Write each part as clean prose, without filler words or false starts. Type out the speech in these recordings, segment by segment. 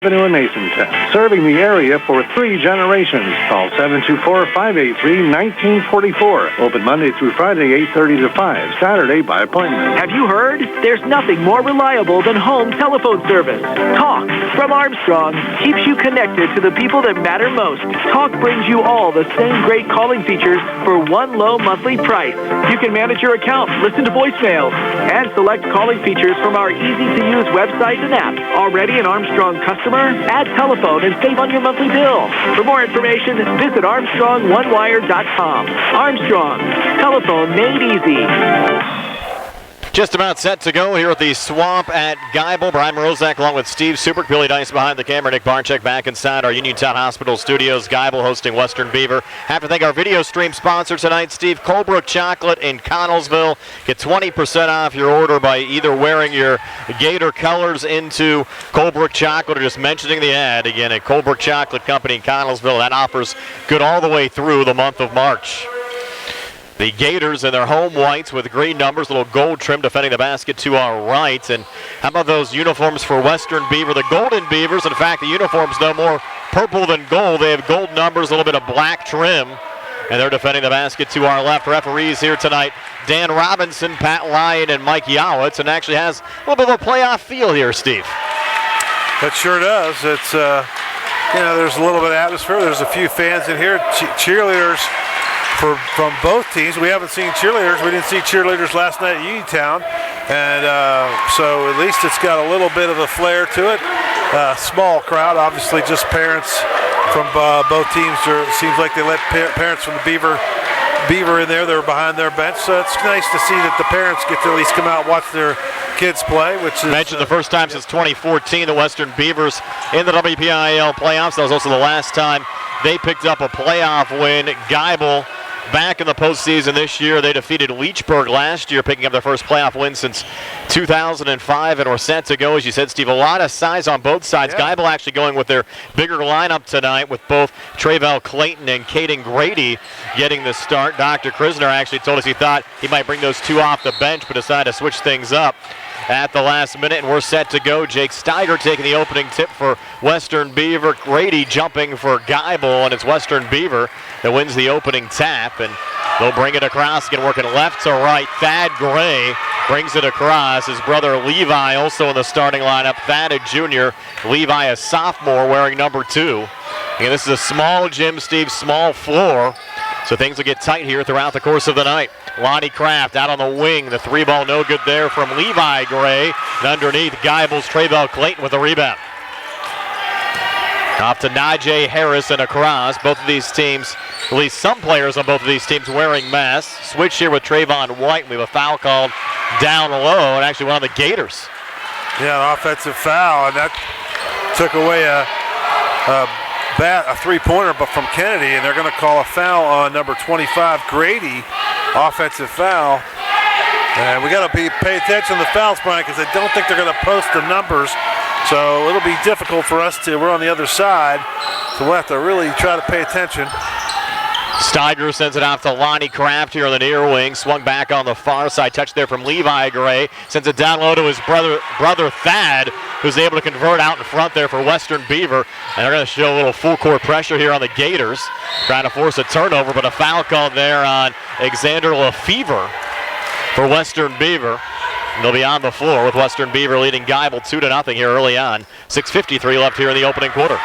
Avenue in Masontown. Serving the area for 3 generations. Call 724-583-1944. Open Monday through Friday, 8:30 to 5. Saturday by appointment. Have you heard? There's nothing more reliable than home telephone service. Talk from Armstrong keeps you connected to the people that matter most. Talk brings you all the same great calling features for one low monthly price. You can manage your account, listen to voicemails, and select calling features from our easy-to-use website and app. Already an Armstrong customer? Add telephone and save on your monthly bill. For more information, visit ArmstrongOneWire.com. Armstrong, telephone made easy. Just about set to go here at the Swamp at Geibel. Brian Morozak along with Steve Supert, Billy Dice behind the camera, Nick Barczyk back inside our Uniontown Hospital studios. Geibel hosting Western Beaver. Have to thank our video stream sponsor tonight, Steve. Colebrook Chocolate in Connellsville. Get 20% off your order by either wearing your Gator colors into Colebrook Chocolate or just mentioning the ad. Again, at Colebrook Chocolate Company in Connellsville. That offer's good all the way through the month of March. The Gators in their home whites with green numbers, little gold trim defending the basket to our right. And how about those uniforms for Western Beaver? The Golden Beavers, in fact, the uniforms no more purple than gold. They have gold numbers, a little bit of black trim. And they're defending the basket to our left. Referees here tonight, Dan Robinson, Pat Lyon, and Mike Yowitz. And actually has a little bit of a playoff feel here, Steve. That sure does. It's, there's a little bit of atmosphere. There's a few fans in here, cheerleaders. From both teams. We haven't seen cheerleaders. We didn't see cheerleaders last night at Uniontown. And so at least it's got a little bit of a flair to it. Small crowd, obviously just parents from both teams. It seems like they let parents from the Beaver in there. They're behind their bench. So it's nice to see that the parents get to at least come out and watch their kids play, which is... Mentioned the first time since 2014 the Western Beavers in the WPIAL playoffs. That was also the last time they picked up a playoff win. Geibel back in the postseason this year. They defeated Leechburg last year, picking up their first playoff win since 2005, and we're set to go, as you said, Steve. A lot of size on both sides. Yeah. Geibel actually going with their bigger lineup tonight with both Trayvell Clayton and Caden Grady getting the start. Dr. Krisner actually told us he thought he might bring those two off the bench, but decided to switch things up at the last minute, and we're set to go. Jake Steiger taking the opening tip for Western Beaver. Grady jumping for Geibel, and it's Western Beaver that wins the opening tap, and they'll bring it across again, working left to right. Thad Gray brings it across. His brother Levi also in the starting lineup. Thad a junior, Levi a sophomore wearing number 2. And this is a small gym, Steve, small floor, so things will get tight here throughout the course of the night. Lonnie Kraft out on the wing. The 3-ball no good there from Levi Gray. And underneath, Geibel's Trayvell Clayton with a rebound. Off to Najee Harris and across. Both of these teams, at least some players on both of these teams wearing masks. Switch here with Trayvon White. We have a foul called down low, and actually one of the Gators. Yeah, an offensive foul, and that took away a three-pointer but from Kennedy, and they're going to call a foul on number 25, Grady. Offensive foul. And we got to pay attention to the fouls, Brian, because I don't think they're going to post the numbers. So it'll be difficult for us we're on the other side, so we'll have to really try to pay attention. Steiger sends it off to Lonnie Kraft here on the near wing. Swung back on the far side. Touch there from Levi Gray. Sends it down low to his brother Thad, who's able to convert out in front there for Western Beaver. And they're going to show a little full court pressure here on the Gators. Trying to force a turnover, but a foul called there on Alexander Lefevre for Western Beaver. And they'll be on the floor with Western Beaver leading Geibel 2-0 here early on. 6:53 left here in the opening quarter.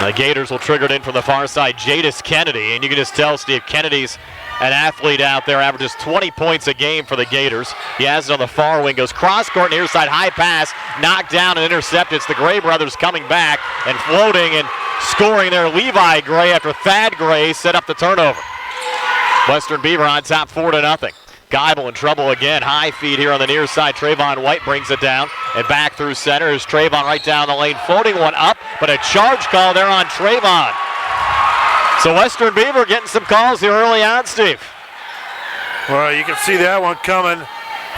The Gators will trigger it in from the far side. Jadis Kennedy, and you can just tell, Steve, Kennedy's an athlete out there, averages 20 points a game for the Gators. He has it on the far wing, goes cross-court, near side, high pass, knocked down and intercepted. It's the Gray brothers coming back and floating and scoring there. Levi Gray after Thad Gray set up the turnover. Western Beaver on top 4-0. Geibel in trouble again. High feed here on the near side. Trayvon White brings it down and back through center. Is Trayvon right down the lane, floating one up, but a charge call there on Trayvon. So Western Beaver getting some calls here early on, Steve. Well, you can see that one coming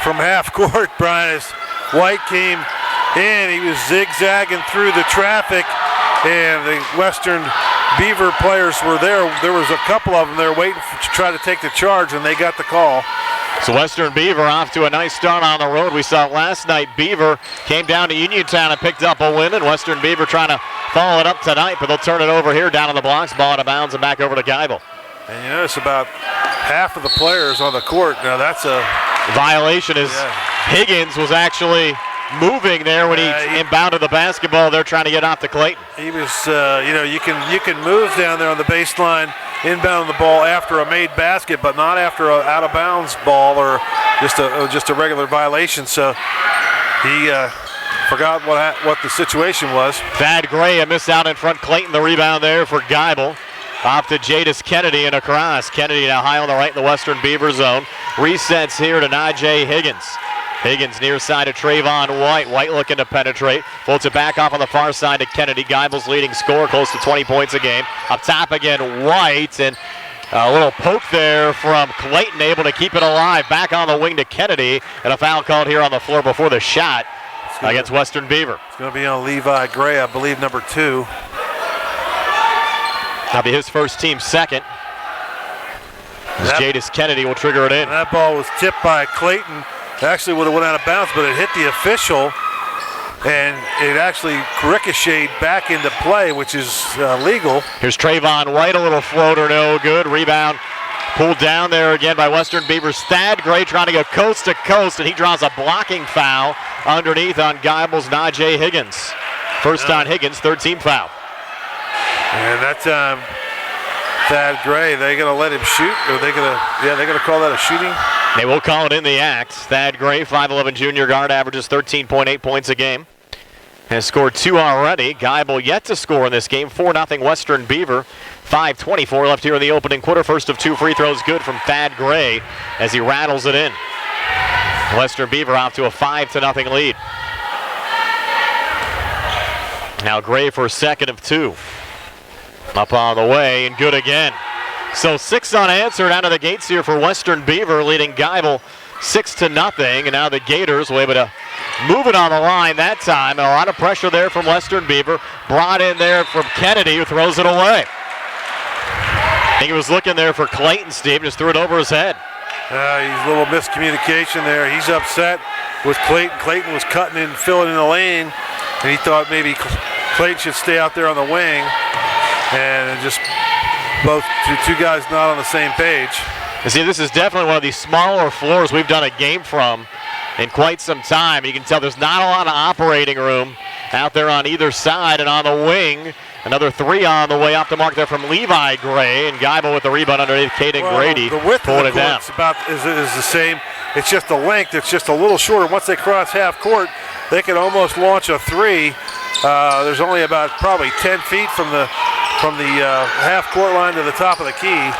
from half court, Brian, as White came in. He was zigzagging through the traffic, and the Western Beaver players were there. There was a couple of them there waiting to try to take the charge, and they got the call. So Western Beaver off to a nice start on the road. We saw last night Beaver came down to Uniontown and picked up a win, and Western Beaver trying to follow it up tonight, but they'll turn it over here down in the blocks, ball out of bounds and back over to Geibel. And you notice about half of the players on the court. Now that's a violation. Higgins was actually moving there when he inbounded the basketball. They're trying to get off to Clayton. He was, you can move down there on the baseline, inbound the ball after a made basket, but not after a out of bounds ball or just a regular violation. So he forgot what the situation was. Thad Gray missed out in front. Clayton the rebound there for Geibel. Off to Jadis Kennedy and across. Kennedy now high on the right in the Western Beaver zone. Resets here to Najee Higgins. Higgins near side to Trayvon White. White looking to penetrate. Floats it back off on the far side to Kennedy. Geibel's leading scorer, close to 20 points a game. Up top again, White. And a little poke there from Clayton, able to keep it alive. Back on the wing to Kennedy. And a foul called here on the floor before the shot against Western Beaver. It's going to be on Levi Gray, I believe, number 2. That'll be his first, team second. Jadis Kennedy will trigger it in. That ball was tipped by Clayton. It actually would have went out of bounds, but it hit the official, and it actually ricocheted back into play, which is legal. Here's Trayvon White, a little floater, no good. Rebound pulled down there again by Western Beaver's Thad Gray, trying to go coast to coast, and he draws a blocking foul underneath on Geibel's Najee Higgins. First on Higgins, third team foul. And that time, Thad Gray, they going to let him shoot? Or they're going to call that a shooting? They will call it in the act. Thad Gray, 5'11 junior guard, averages 13.8 points a game. Has scored 2 already. Geibel yet to score in this game. 4-0 Western Beaver. 5:24 left here in the opening quarter. First of 2 free throws good from Thad Gray as he rattles it in. Western Beaver off to a 5-0 lead. Now Gray for a second of 2. Up on the way and good again. So 6 unanswered out of the gates here for Western Beaver, leading Geibel 6-0. And now the Gators were able to move it on the line that time. A lot of pressure there from Western Beaver. Brought in there from Kennedy, who throws it away. I think he was looking there for Clayton, Steve, just threw it over his head. He's a little miscommunication there. He's upset with Clayton. Clayton was cutting in, filling in the lane, and he thought maybe Clayton should stay out there on the wing. And just both two guys not on the same page. You see, this is definitely one of these smaller floors we've done a game from in quite some time. You can tell there's not a lot of operating room out there on either side. And on the wing, another 3 on the way off the mark there from Levi Gray. And Geibel with the rebound underneath Caden Grady. The width pulling of the court is the same. It's just the length. It's just a little shorter. Once they cross half court, they can almost launch a 3. There's only about probably 10 feet from the half court line to the top of the key.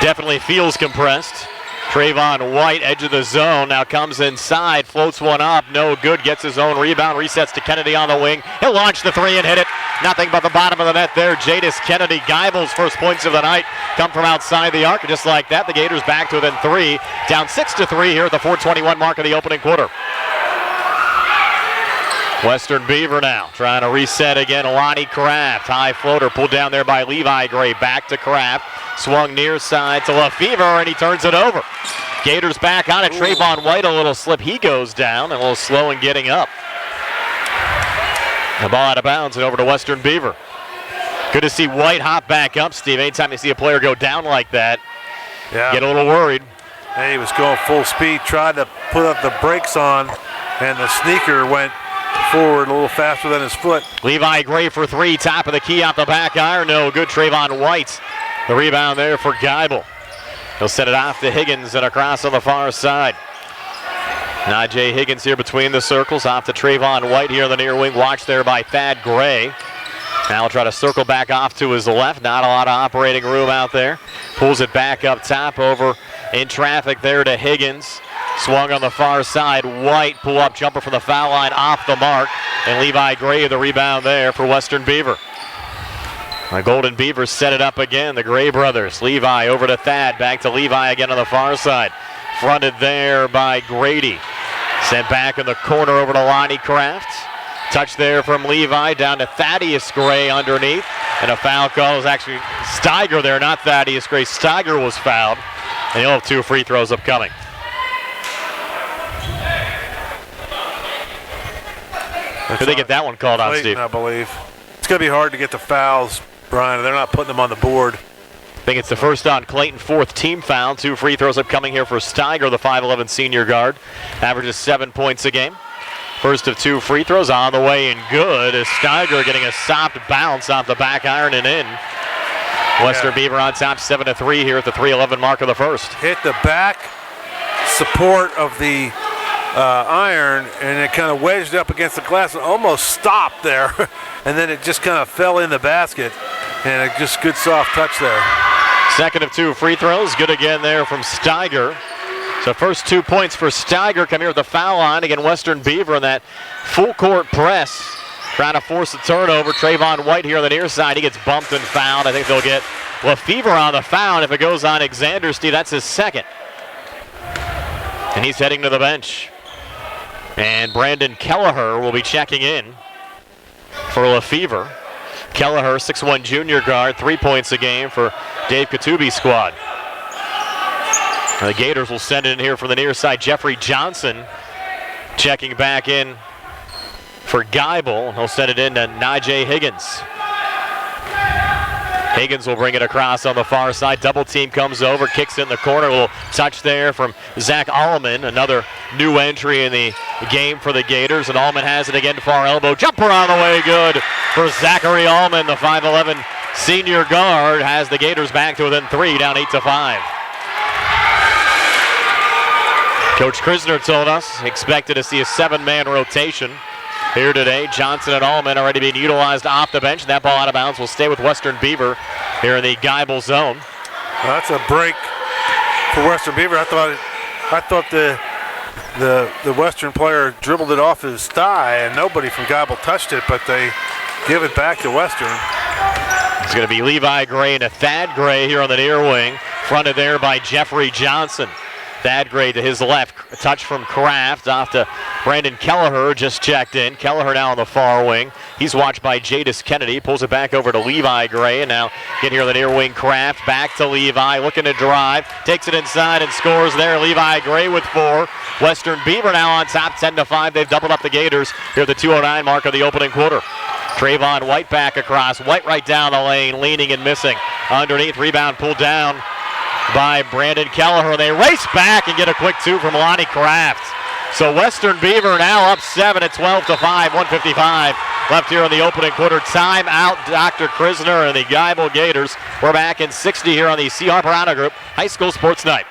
Definitely feels compressed. Trayvon White, edge of the zone, now comes inside, floats one up, no good, gets his own rebound, resets to Kennedy on the wing. He'll launch the 3 and hit it. Nothing but the bottom of the net there. Jadis Kennedy, Geibel's first points of the night come from outside the arc. And just like that, the Gators back to within 3. Down 6-3 here at the 4:21 mark of the opening quarter. Western Beaver now trying to reset again. Lonnie Kraft, high floater pulled down there by Levi Gray. Back to Kraft, swung near side to Lefevre, and he turns it over. Gators back on it. Trayvon White, a little slip. He goes down, and a little slow in getting up. The ball out of bounds and over to Western Beaver. Good to see White hop back up, Steve. Anytime you see a player go down like that, get a little worried. And he was going full speed, tried to put up the brakes on, and the sneaker went forward a little faster than his foot. Levi Gray for 3, top of the key off the back iron, no good. Trayvon White, the rebound there for Geibel. He'll set it off to Higgins and across on the far side. Najee Higgins here between the circles, off to Trayvon White here on the near wing, watched there by Thad Gray. Now he'll try to circle back off to his left, not a lot of operating room out there. Pulls it back up top, over in traffic there to Higgins. Swung on the far side. White pull-up jumper from the foul line off the mark. And Levi Gray the rebound there for Western Beaver. The Golden Beavers set it up again. The Gray brothers. Levi over to Thad. Back to Levi again on the far side. Fronted there by Grady. Sent back in the corner over to Lonnie Kraft. Touch there from Levi down to Thaddeus Gray underneath. And a foul call is actually Steiger there, not Thaddeus Gray. Steiger was fouled. And he'll have 2 free throws upcoming. Did they get that one called on, Steve? I believe. It's going to be hard to get the fouls, Brian. They're not putting them on the board. I think it's the first on Clayton, fourth team foul. 2 free throws upcoming here for Steiger, the 5'11 senior guard. Averages 7 points a game. First of 2 free throws on the way and good as Steiger getting a soft bounce off the back iron and in. Western Beaver on top 7-3 here at the 3:11 mark of the first. Hit the back support of the iron, and it kind of wedged up against the glass and almost stopped there. And then it just kind of fell in the basket, and a just good soft touch there. Second of 2 free throws. Good again there from Steiger. So first 2 points for Steiger come here at the foul line against Western Beaver in that full court press. Trying to force a turnover. Trayvon White here on the near side. He gets bumped and fouled. I think they'll get Lefevre on the foul. And if it goes on Xander, Steve, that's his second. And he's heading to the bench. And Brandon Kelleher will be checking in for Lefevre. Kelleher, 6'1 junior guard, 3 points a game for Dave Katubi's squad. The Gators will send it in here from the near side. Jeffrey Johnson checking back in for Geibel. He'll send it in to Najee Higgins. Higgins will bring it across on the far side. Double team comes over, kicks it in the corner. A little touch there from Zach Allman, another new entry in the game for the Gators. And Allman has it again, far elbow. Jumper on the way, good for Zachary Allman. The 5'11 senior guard has the Gators back to within 3, down 8-5. Coach Krisner told us expected to see a 7-man rotation here today. Johnson and Allman already being utilized off the bench. That ball out of bounds will stay with Western Beaver here in the Geibel zone. Well, that's a break for Western Beaver. I thought the Western player dribbled it off his thigh and nobody from Geibel touched it, but they give it back to Western. It's going to be Levi Gray and a Thad Gray here on the near wing, fronted there by Jeffrey Johnson. Thad Gray to his left, a touch from Kraft off to Brandon Kelleher, just checked in. Kelleher now on the far wing. He's watched by Jadis Kennedy, pulls it back over to Levi Gray, and now get here on the near wing, Kraft, back to Levi, looking to drive, takes it inside and scores there. Levi Gray with 4. Western Beaver now on top, 10-5. They've doubled up the Gators here at the 2:09 mark of the opening quarter. Trayvon White back across, White right down the lane, leaning and missing. Underneath, rebound pulled down by Brandon Kelleher. They race back and get a quick 2 from Lonnie Kraft. So Western Beaver now up 7 at 12-5, 1:55 left here in the opening quarter. Time out, Dr. Krisner and the Geibel Gators. We're back in 60 here on the C. Harper Auto Group High School Sports Night.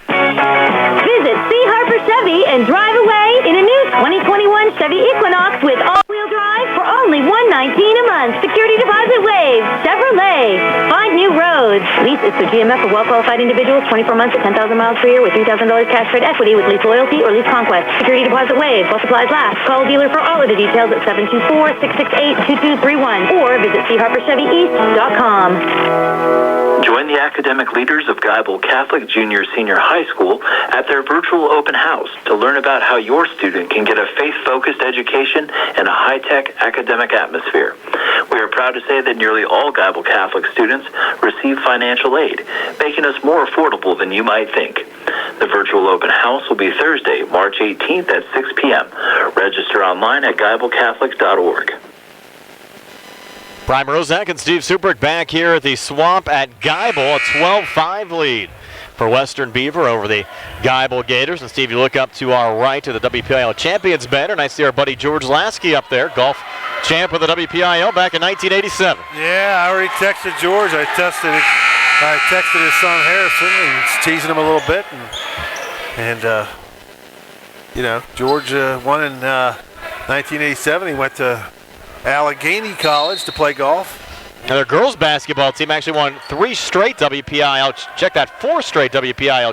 Visit C. Harper Chevy and drive away in a new 2021 Chevy Equinox with all-wheel drive for only $119 a month. Security deposit waived. Chevrolet. Find new roads. Lease is through GMF for well-qualified individuals. 24 months at 10,000 miles per year with $3,000 cash trade equity with lease loyalty or lease conquest. Security deposit waived while supplies last. Call a dealer for all of the details at 724-668-2231 or visit CHarperChevyEast.com. Join the academic leaders of Geibel Catholic Junior Senior High School at their virtual open house to learn about how your student can get a faith-focused education in a high-tech academic atmosphere. We are proud to say that nearly all Geibel Catholic students receive financial aid, making us more affordable than you might think. The virtual open house will be Thursday, March 18th at 6 p.m. Register online at GeibelCatholic.org. Brian Rozak and Steve Subrick back here at the Swamp at Geibel, a 12-5 lead for Western Beaver over the Geibel Gators. And Steve, you look up to our right to the WPIL Champions banner, and I see our buddy George Lasky up there, golf champ of the WPIL back in 1987. Yeah, I already texted George. I texted his son Harrison. He's teasing him a little bit, and George won in 1987. He went to Allegheny College to play golf. Now their girls basketball team actually won 4 straight WPIL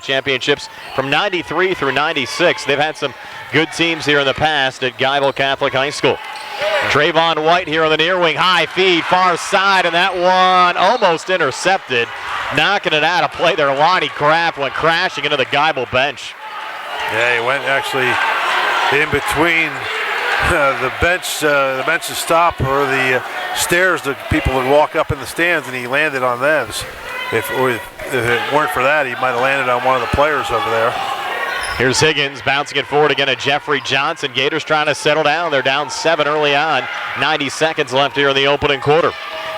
championships from 93 through 96. They've had some good teams here in the past at Geibel Catholic High School. Trayvon White here on the near wing, high feed, far side, and that one almost intercepted. Knocking it out of play there, Lonnie Kraft went crashing into the Geibel bench. Yeah, he went actually in between the bench to stop, or the stairs that people would walk up in the stands, and he landed on those. If it weren't for that, he might have landed on one of the players over there. Here's Higgins bouncing it forward again to Jeffrey Johnson. Gators trying to settle down. They're down 7 early on. 90 seconds left here in the opening quarter.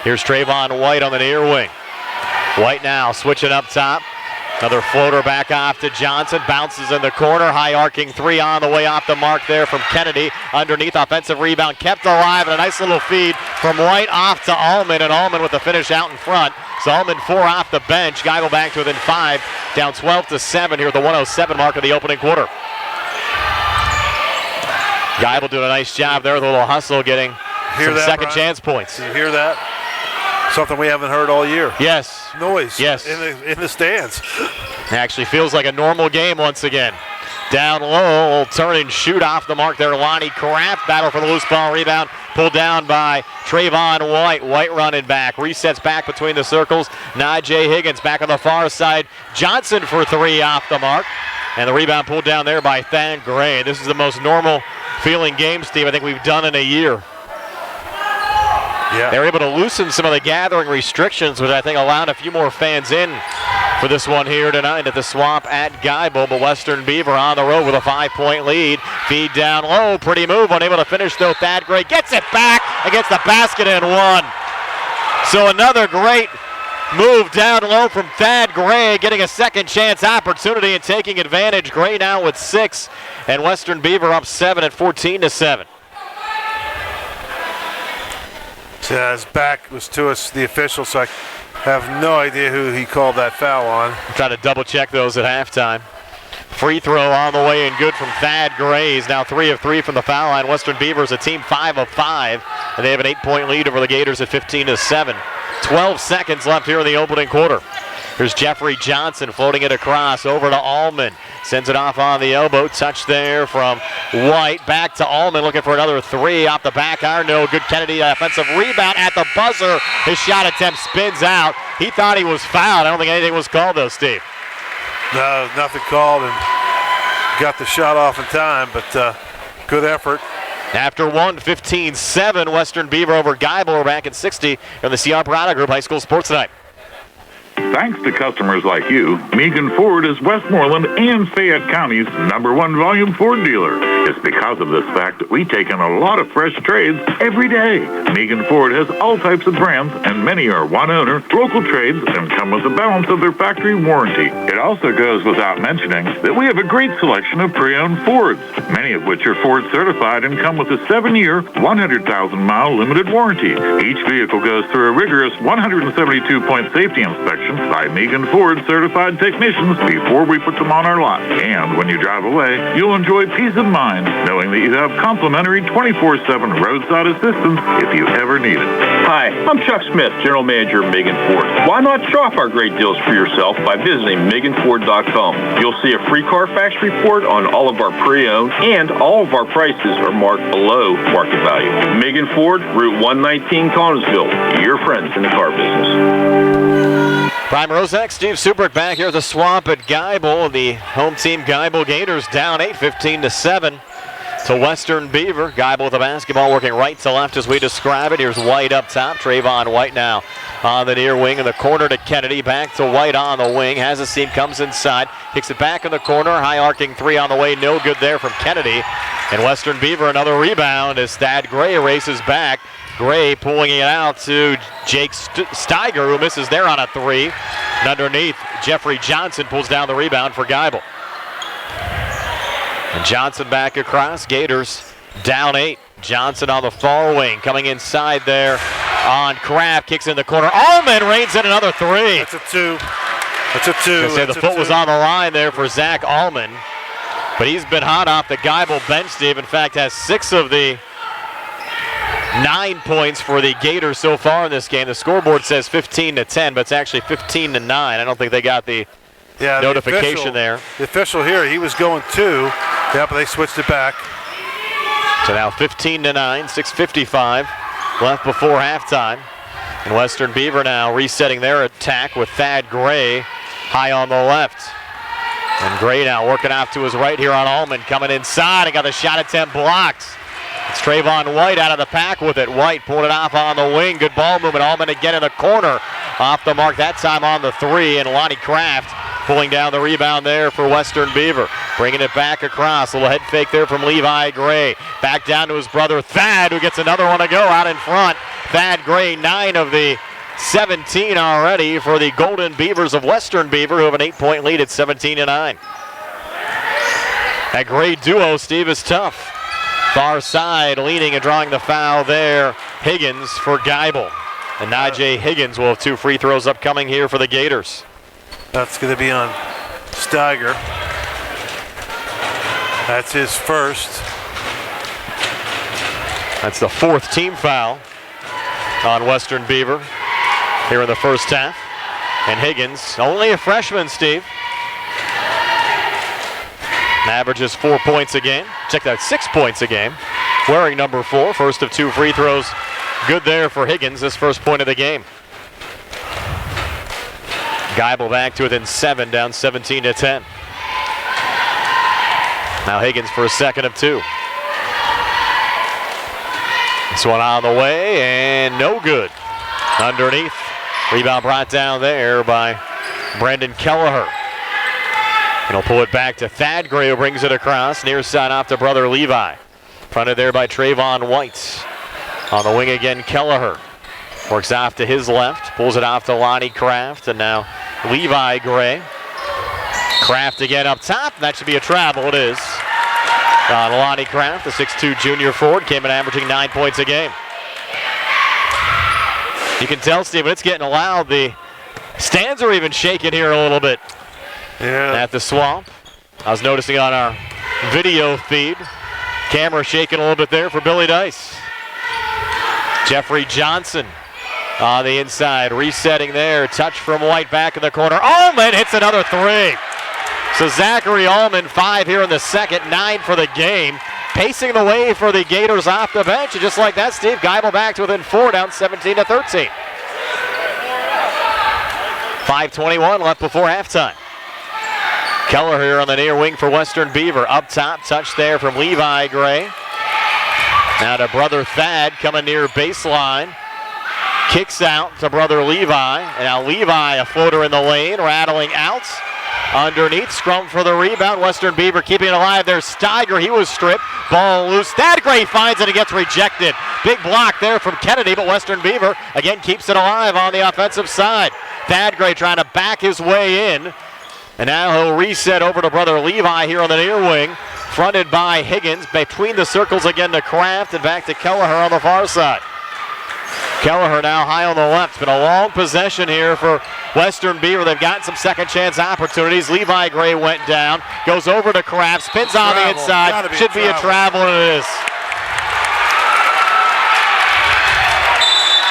Here's Trayvon White on the near wing. White now switching up top. Another floater back off to Johnson. Bounces in the corner. High arcing three on the way off the mark there from Kennedy. Underneath, offensive rebound kept alive, and a nice little feed from White off to Allman, and Allman with the finish out in front. So Allman 4 off the bench. Geibel back to within 5. Down 12-7 here at the 1:07 mark of the opening quarter. Geibel doing a nice job there with a little hustle, getting some second chance points. Did you hear that? Something we haven't heard all year. Yes. Noise. Yes. In the stands. Actually feels like a normal game once again. Down low, will turn and shoot off the mark there. Lonnie Kraft, battle for the loose ball rebound. Pulled down by Trayvon White. White running back, resets back between the circles. Najee Higgins back on the far side. Johnson for 3 off the mark. And the rebound pulled down there by Thad Gray. This is the most normal feeling game, Steve, I think we've done in a year. Yeah. They were able to loosen some of the gathering restrictions, which I think allowed a few more fans in for this one here tonight at the Swamp at Geibel. But Western Beaver on the road with a 5-point lead. Feed down low, pretty move, unable to finish though. Thad Gray gets it back against the basket and one. So another great move down low from Thad Gray, getting a second chance opportunity and taking advantage. Gray now with 6, and Western Beaver up 7 at 14-7. Yeah, his back was to us, the official, so I have no idea who he called that foul on. I'm trying to double check those at halftime. Free throw on the way and good from Thad Gray. He's now 3 of 3 from the foul line. Western Beavers a team 5 of 5, and they have an 8-point lead over the Gators at 15-7. 12 seconds left here in the opening quarter. Here's Jeffrey Johnson floating it across over to Allman. Sends it off on the elbow. Touch there from White. Back to Allman looking for another 3 off the back iron. No good. Kennedy offensive rebound at the buzzer. His shot attempt spins out. He thought he was fouled. I don't think anything was called though, Steve. No, nothing called, and got the shot off in time, but good effort. After 15-7, Western Beaver over Geibel. We're back at 60 on the CR Parada Group High School Sports Tonight. Thanks to customers like you, Megan Ford is Westmoreland and Fayette County's #1 volume Ford dealer. It's because of this fact that we take in a lot of fresh trades every day. Megan Ford has all types of brands, and many are one-owner, local trades, and come with a balance of their factory warranty. It also goes without mentioning that we have a great selection of pre-owned Fords, many of which are Ford certified and come with a 7-year, 100,000-mile limited warranty. Each vehicle goes through a rigorous 172-point safety inspection by Megan Ford certified technicians before we put them on our lot. And when you drive away, you'll enjoy peace of mind knowing that you have complimentary 24/7 roadside assistance if you ever need it. Hi, I'm Chuck Smith, General Manager of Megan Ford. Why not shop our great deals for yourself by visiting MeganFord.com? You'll see a free Carfax report on all of our pre-owned, and all of our prices are marked below market value. Megan Ford, Route 119, Collinsville, your friends in the car business. Prime Rozak, Steve Subrick back here at the Swamp at Geibel. The home team Geibel Gators down 8, 15-7 to Western Beaver. Geibel with the basketball working right to left as we describe it. Here's White up top. Trayvon White now on the near wing in the corner to Kennedy. Back to White on the wing. Has a seam, comes inside. Kicks it back in the corner. High arcing 3 on the way. No good there from Kennedy. And Western Beaver another rebound as Thad Gray races back. Gray pulling it out to Jake Steiger, who misses there on a 3. And underneath, Jeffrey Johnson pulls down the rebound for Geibel. And Johnson back across. Gators down 8. Johnson on the far wing, coming inside there on Kraft. Kicks in the corner. Allman rains in another 3. That's a 2. That's a 2. The foot was on the line there for Zach Allman. But he's been hot off the Geibel bench, Steve. In fact, has 6 of the 9 points for the Gators so far in this game. The scoreboard says 15-10, but it's actually 15-9. I don't think they got the notification there. The official here, he was going 2. Yeah, but they switched it back. So now 15-9, 6:55 left before halftime. And Western Beaver now resetting their attack with Thad Gray high on the left. And Gray now working off to his right here on Allman, coming inside and got the shot attempt blocked. It's Trayvon White out of the pack with it. White pulling it off on the wing. Good ball movement. Allman again in the corner. Off the mark that time on the 3. And Lonnie Kraft pulling down the rebound there for Western Beaver. Bringing it back across. A little head fake there from Levi Gray. Back down to his brother Thad, who gets another one to go out in front. Thad Gray, 9 of the 17 already for the Golden Beavers of Western Beaver, who have an 8-point lead at 17-9. That Gray duo, Steve, is tough. Far side, leading and drawing the foul there. Higgins for Geibel. And Najee Higgins will have 2 free throws upcoming here for the Gators. That's going to be on Steiger. That's his first. That's the 4th team foul on Western Beaver here in the first half. And Higgins, only a freshman, Steve. Averages 4 points a game. Check that, 6 points a game. Wearing number 4, first of 2 free throws. Good there for Higgins, his first point of the game. Geibel back to within 7, down 17-10. Now Higgins for a second of 2. This one on the way, and no good. Underneath. Rebound brought down there by Brandon Kelleher. And he'll pull it back to Thad Gray, who brings it across. Near side off to brother Levi. Fronted there by Trayvon White. On the wing again, Kelleher. Works off to his left. Pulls it off to Lonnie Kraft. And now Levi Gray. Kraft again up top. That should be a travel. It is. On Lonnie Kraft, the 6'2 junior forward, came in averaging 9 points a game. You can tell, Steve, when it's getting loud, the stands are even shaking here a little bit. Yeah. At the Swamp. I was noticing on our video feed, camera shaking a little bit there for Billy Dice. Jeffrey Johnson on the inside, resetting there. Touch from White back in the corner. Allman hits another 3. So Zachary Allman, 5 here in the second, 9 for the game. Pacing the way for the Gators off the bench. And just like that, Steve, Geibel back to within 4, down 17-13. 5:21 left before halftime. Keller here on the near wing for Western Beaver. Up top, touch there from Levi Gray. Now to brother Thad coming near baseline. Kicks out to brother Levi. And now Levi, a floater in the lane, rattling out. Underneath, scrum for the rebound. Western Beaver keeping it alive. There's Steiger. He was stripped. Ball loose. Thad Gray finds it and gets rejected. Big block there from Kennedy, but Western Beaver again keeps it alive on the offensive side. Thad Gray trying to back his way in. And now he'll reset over to brother Levi here on the near wing. Fronted by Higgins. Between the circles again to Kraft and back to Kelleher on the far side. Kelleher now high on the left. It's been a long possession here for Western Beaver. They've gotten some second chance opportunities. Levi Gray went down. Goes over to Kraft. Spins on the inside. Should be a travel, and it is.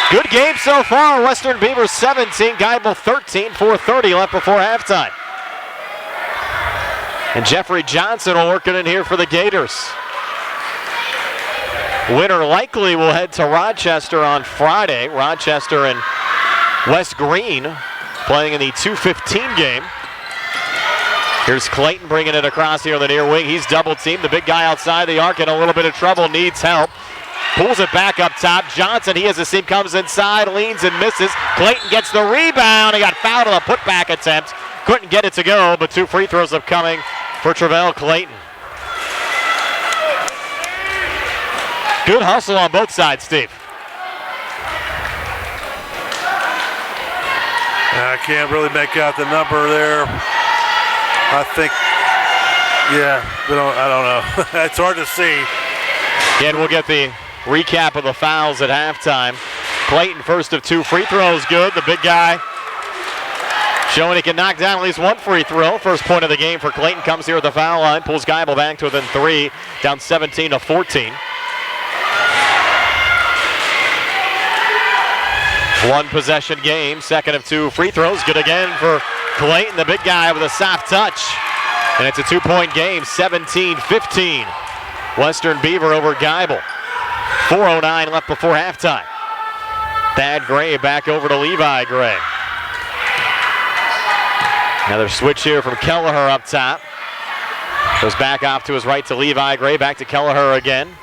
Good game so far. Western Beaver 17, Geibel 13, 4:30 left before halftime. And Jeffrey Johnson will work it in here for the Gators. Winner likely will head to Rochester on Friday. Rochester and West Green playing in the 2:15 game. Here's Clayton bringing it across here on the near wing. He's double teamed. The big guy outside the arc in a little bit of trouble, needs help. Pulls it back up top. Johnson, he has a seam, comes inside, leans and misses. Clayton gets the rebound. He got fouled on a putback attempt. Couldn't get it to go, but 2 free throws upcoming for Travell Clayton. Good hustle on both sides, Steve. I can't really make out the number there. I think, yeah, I don't know. It's hard to see. And we'll get the recap of the fouls at halftime. Clayton, first of 2 free throws, good. The big guy showing he can knock down at least 1 free throw. First point of the game for Clayton comes here at the foul line. Pulls Geibel back to within 3, down 17-14. 1 possession game, second of 2 free throws. Good again for Clayton, the big guy with a soft touch. And it's a 2-point game, 17-15. Western Beaver over Geibel. 4:09 left before halftime. Thad Gray back over to Levi Gray. Another switch here from Kelleher up top. Goes back off to his right to Levi Gray, back to Kelleher again.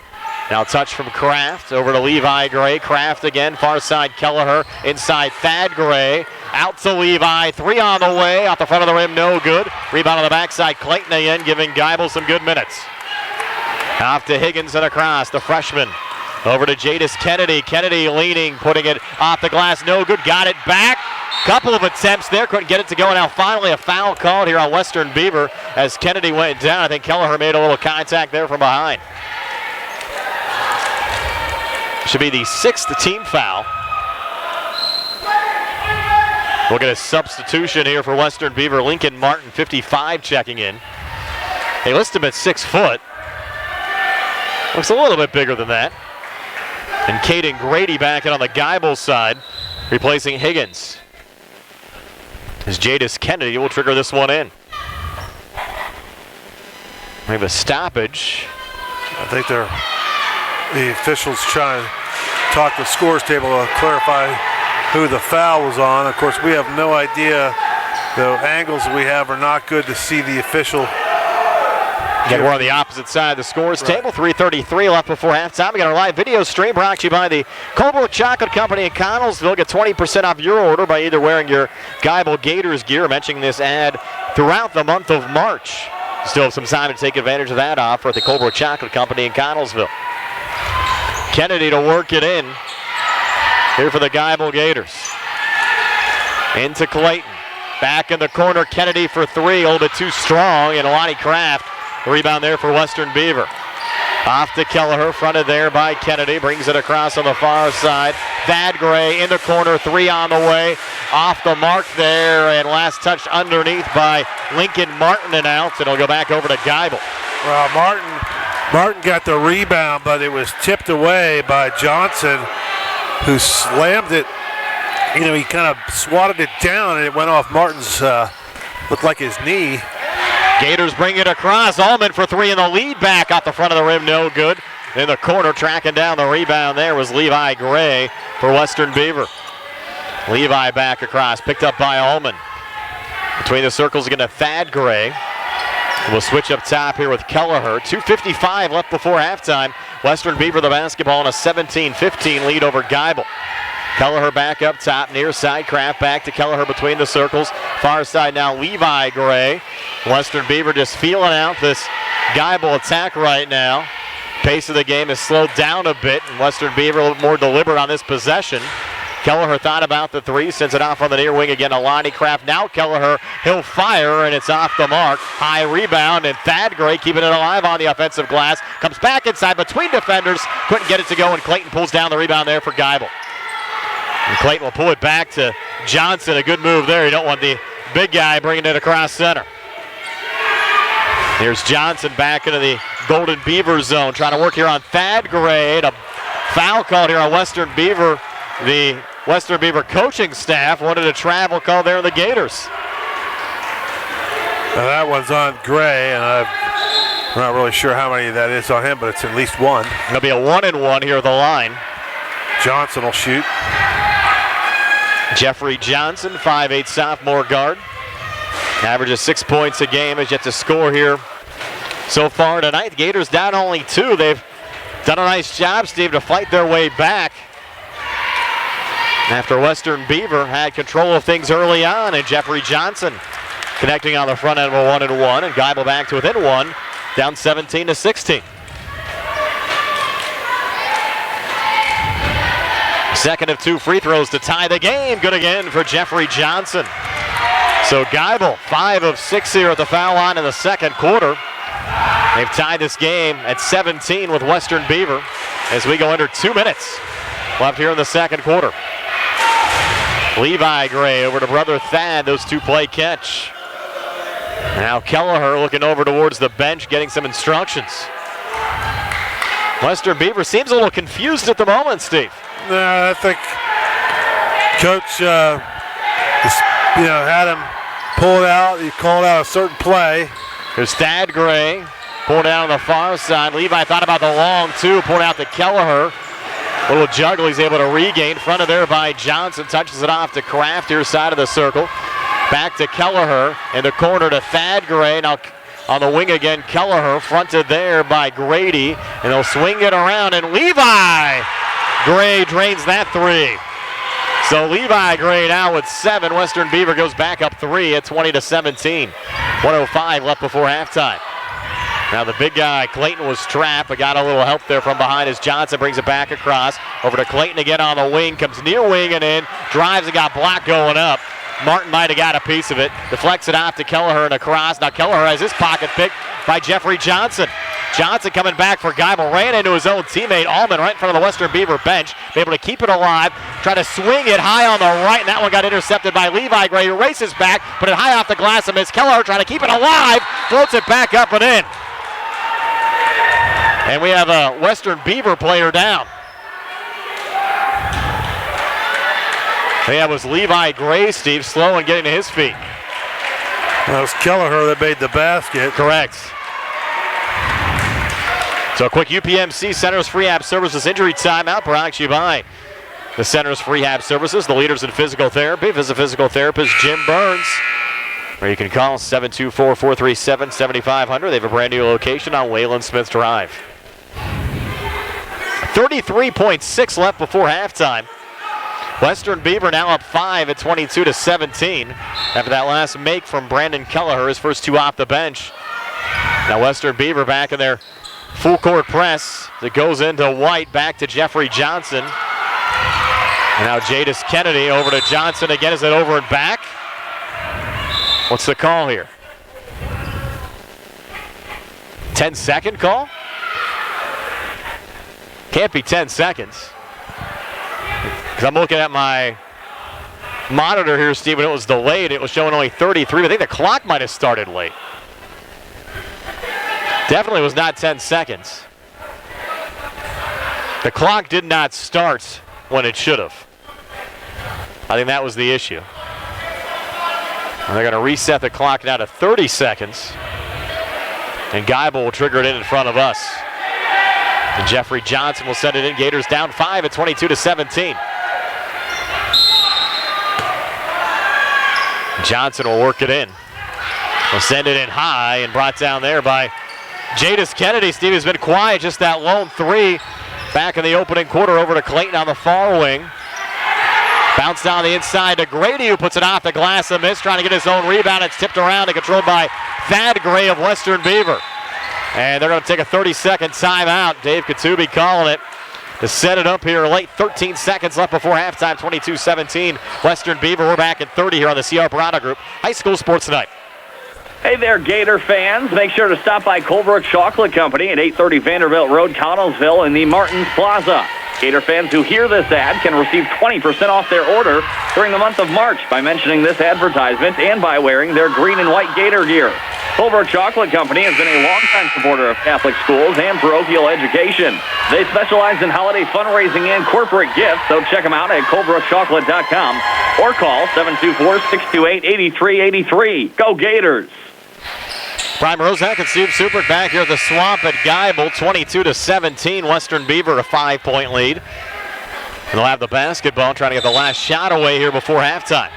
Now touch from Kraft over to Levi Gray. Kraft again, far side Kelleher, inside Thad Gray. Out to Levi. 3 on the way. Off the front of the rim, no good. Rebound on the backside. Clayton again giving Geibel some good minutes. Off to Higgins and across. The freshman. Over to Jadis Kennedy. Kennedy leaning, putting it off the glass. No good. Got it back. Couple of attempts there. Couldn't get it to go. Now finally a foul called here on Western Beaver as Kennedy went down. I think Kelleher made a little contact there from behind. Should be the 6th team foul. We'll get a substitution here for Western Beaver. Lincoln Martin, 55, checking in. They list him at 6 foot. Looks a little bit bigger than that. And Caden Grady back in on the Geibel side, replacing Higgins. As Jadis Kennedy will trigger this one in. We have a stoppage. I think the officials trying to talk the scores table to clarify who the foul was on. Of course, we have no idea. The angles we have are not good to see the official. Again, we're on the opposite side of the scores table. 3:33 left before halftime. We got our live video stream brought to you by the Colebrook Chocolate Company in Connellsville. Get 20% off your order by either wearing your Geibel Gators gear, mentioning this ad throughout the month of March. Still have some time to take advantage of that offer at the Colebrook Chocolate Company in Connellsville. Kennedy to work it in here for the Geibel Gators. Into Clayton. Back in the corner, Kennedy for 3, a little bit too strong, and Alani Kraft. Rebound there for Western Beaver. Off to Kelleher, fronted there by Kennedy. Brings it across on the far side. Thad Gray in the corner, 3 on the way. Off the mark there, and last touch underneath by Lincoln Martin and out. And it'll go back over to Geibel. Well, Martin got the rebound, but it was tipped away by Johnson, who slammed it. You know, he kind of swatted it down, and it went off Martin's, looked like his knee. Gators bring it across. Allman for 3 in the lead back off the front of the rim. No good. In the corner, tracking down the rebound there was Levi Gray for Western Beaver. Levi back across, picked up by Allman. Between the circles again to Thad Gray. We'll switch up top here with Kelleher. 2:55 left before halftime. Western Beaver the basketball in a 17-15 lead over Geibel. Kelleher back up top, near side. Kraft back to Kelleher between the circles. Far side now, Levi Gray. Western Beaver just feeling out this Geibel attack right now. Pace of the game has slowed down a bit, and Western Beaver a little more deliberate on this possession. Kelleher thought about the 3, sends it off on the near wing again to Lonnie Kraft. Now Kelleher, he'll fire, and it's off the mark. High rebound, and Thad Gray keeping it alive on the offensive glass. Comes back inside between defenders. Couldn't get it to go, and Clayton pulls down the rebound there for Geibel. And Clayton will pull it back to Johnson. A good move there. You don't want the big guy bringing it across center. Here's Johnson back into the Golden Beaver zone. Trying to work here on Thad Gray. A foul called here on Western Beaver. The Western Beaver coaching staff wanted a travel call there in the Gators. Now that one's on Gray, and I'm not really sure how many that is on him, but it's at least 1. It'll be a 1-and-1 here at the line. Johnson will shoot. Jeffrey Johnson, 5'8" sophomore guard. Averages 6 points a game, has yet to score here so far tonight. The Gators down only 2. They've done a nice job, Steve, to fight their way back after Western Beaver had control of things early on, and Jeffrey Johnson connecting on the front end of a 1-and-1, and Geibel back to within 1, down 17-16. Second of 2 free throws to tie the game. Good again for Jeffrey Johnson. So Geibel, 5 of 6 here at the foul line in the second quarter. They've tied this game at 17 with Western Beaver as we go under 2 minutes left here in the second quarter. Levi Gray over to brother Thad. Those 2 play catch. Now Kelleher looking over towards the bench, getting some instructions. Western Beaver seems a little confused at the moment, Steve. I think Coach had him pull it out. He called out a certain play. There's Thad Gray pulled out on the far side. Levi thought about the long 2, pulled out to Kelleher. A little juggle he's able to regain. Fronted there by Johnson. Touches it off to Kraft here side of the circle. Back to Kelleher in the corner to Thad Gray. Now on the wing again, Kelleher fronted there by Grady. And they'll swing it around, and Levi Gray drains that 3. So Levi Gray now with 7. Western Beaver goes back up 3 at 20-17. 1:05 left before halftime. Now the big guy, Clayton, was trapped, but got a little help there from behind as Johnson brings it back across. Over to Clayton again on the wing, comes near wing and in, drives and got blocked going up. Martin might have got a piece of it. Deflects it off to Kelleher and across. Now Kelleher has his pocket picked by Jeffrey Johnson. Johnson coming back for Geibel, ran into his own teammate Allman right in front of the Western Beaver bench. Be able to keep it alive, try to swing it high on the right, and that one got intercepted by Levi Gray, who races back, put it high off the glass and missed. Kelleher trying to keep it alive, floats it back up and in. And we have a Western Beaver player down. That was Levi Gray, Steve, slow and getting to his feet. That was Kelleher that made the basket. Correct. So a quick UPMC Centers Rehab Services injury timeout brought to you by the Centers Rehab Services, the leaders in physical therapy. Visit physical therapist Jim Burns, or you can call 724-437-7500. They have a brand new location on Wayland Smith Drive. 33.6 left before halftime. Western Beaver now up 5 at 22-17 after that last make from Brandon Kelleher, his first 2 off the bench. Now Western Beaver back in their full court press. It goes into White, back to Jeffrey Johnson. And now Jadis Kennedy over to Johnson again. Is it over and back? What's the call here? 10-second call? Can't be 10 seconds. Because I'm looking at my monitor here, Steve, when it was delayed, it was showing only 33. I think the clock might have started late. Definitely was not 10 seconds. The clock did not start when it should have. I think that was the issue. And they're going to reset the clock now to 30 seconds. And Geibel will trigger it in front of us. And Jeffrey Johnson will send it in. Gators down 5 at 22-17. Johnson will work it in. Will send it in high and brought down there by Jadis Kennedy. Steve has been quiet, just that lone 3. Back in the opening quarter over to Clayton on the far wing. Bounce down the inside to Grady, who puts it off the glass and miss, trying to get his own rebound. It's tipped around and controlled by Thad Gray of Western Beaver. And they're going to take a 30-second timeout. Dave Katubi calling it to set it up here late. 13 seconds left before halftime, 22-17. Western Beaver, we're back at 30 here on the CR Parada Group High School Sports Tonight. Hey there, Gator fans. Make sure to stop by Colebrook Chocolate Company at 830 Vanderbilt Road, Connellsville in the Martins Plaza. Gator fans who hear this ad can receive 20% off their order during the month of March by mentioning this advertisement and by wearing their green and white Gator gear. Colebrook Chocolate Company has been a longtime supporter of Catholic schools and parochial education. They specialize in holiday fundraising and corporate gifts, so check them out at colebrookchocolate.com or call 724-628-8383. Go Gators! Prime Rozak and Steve Supert back here at the Swamp at Geibel, 22-17. Western Beaver a 5-point lead. And they'll have the basketball, trying to get the last shot away here before halftime.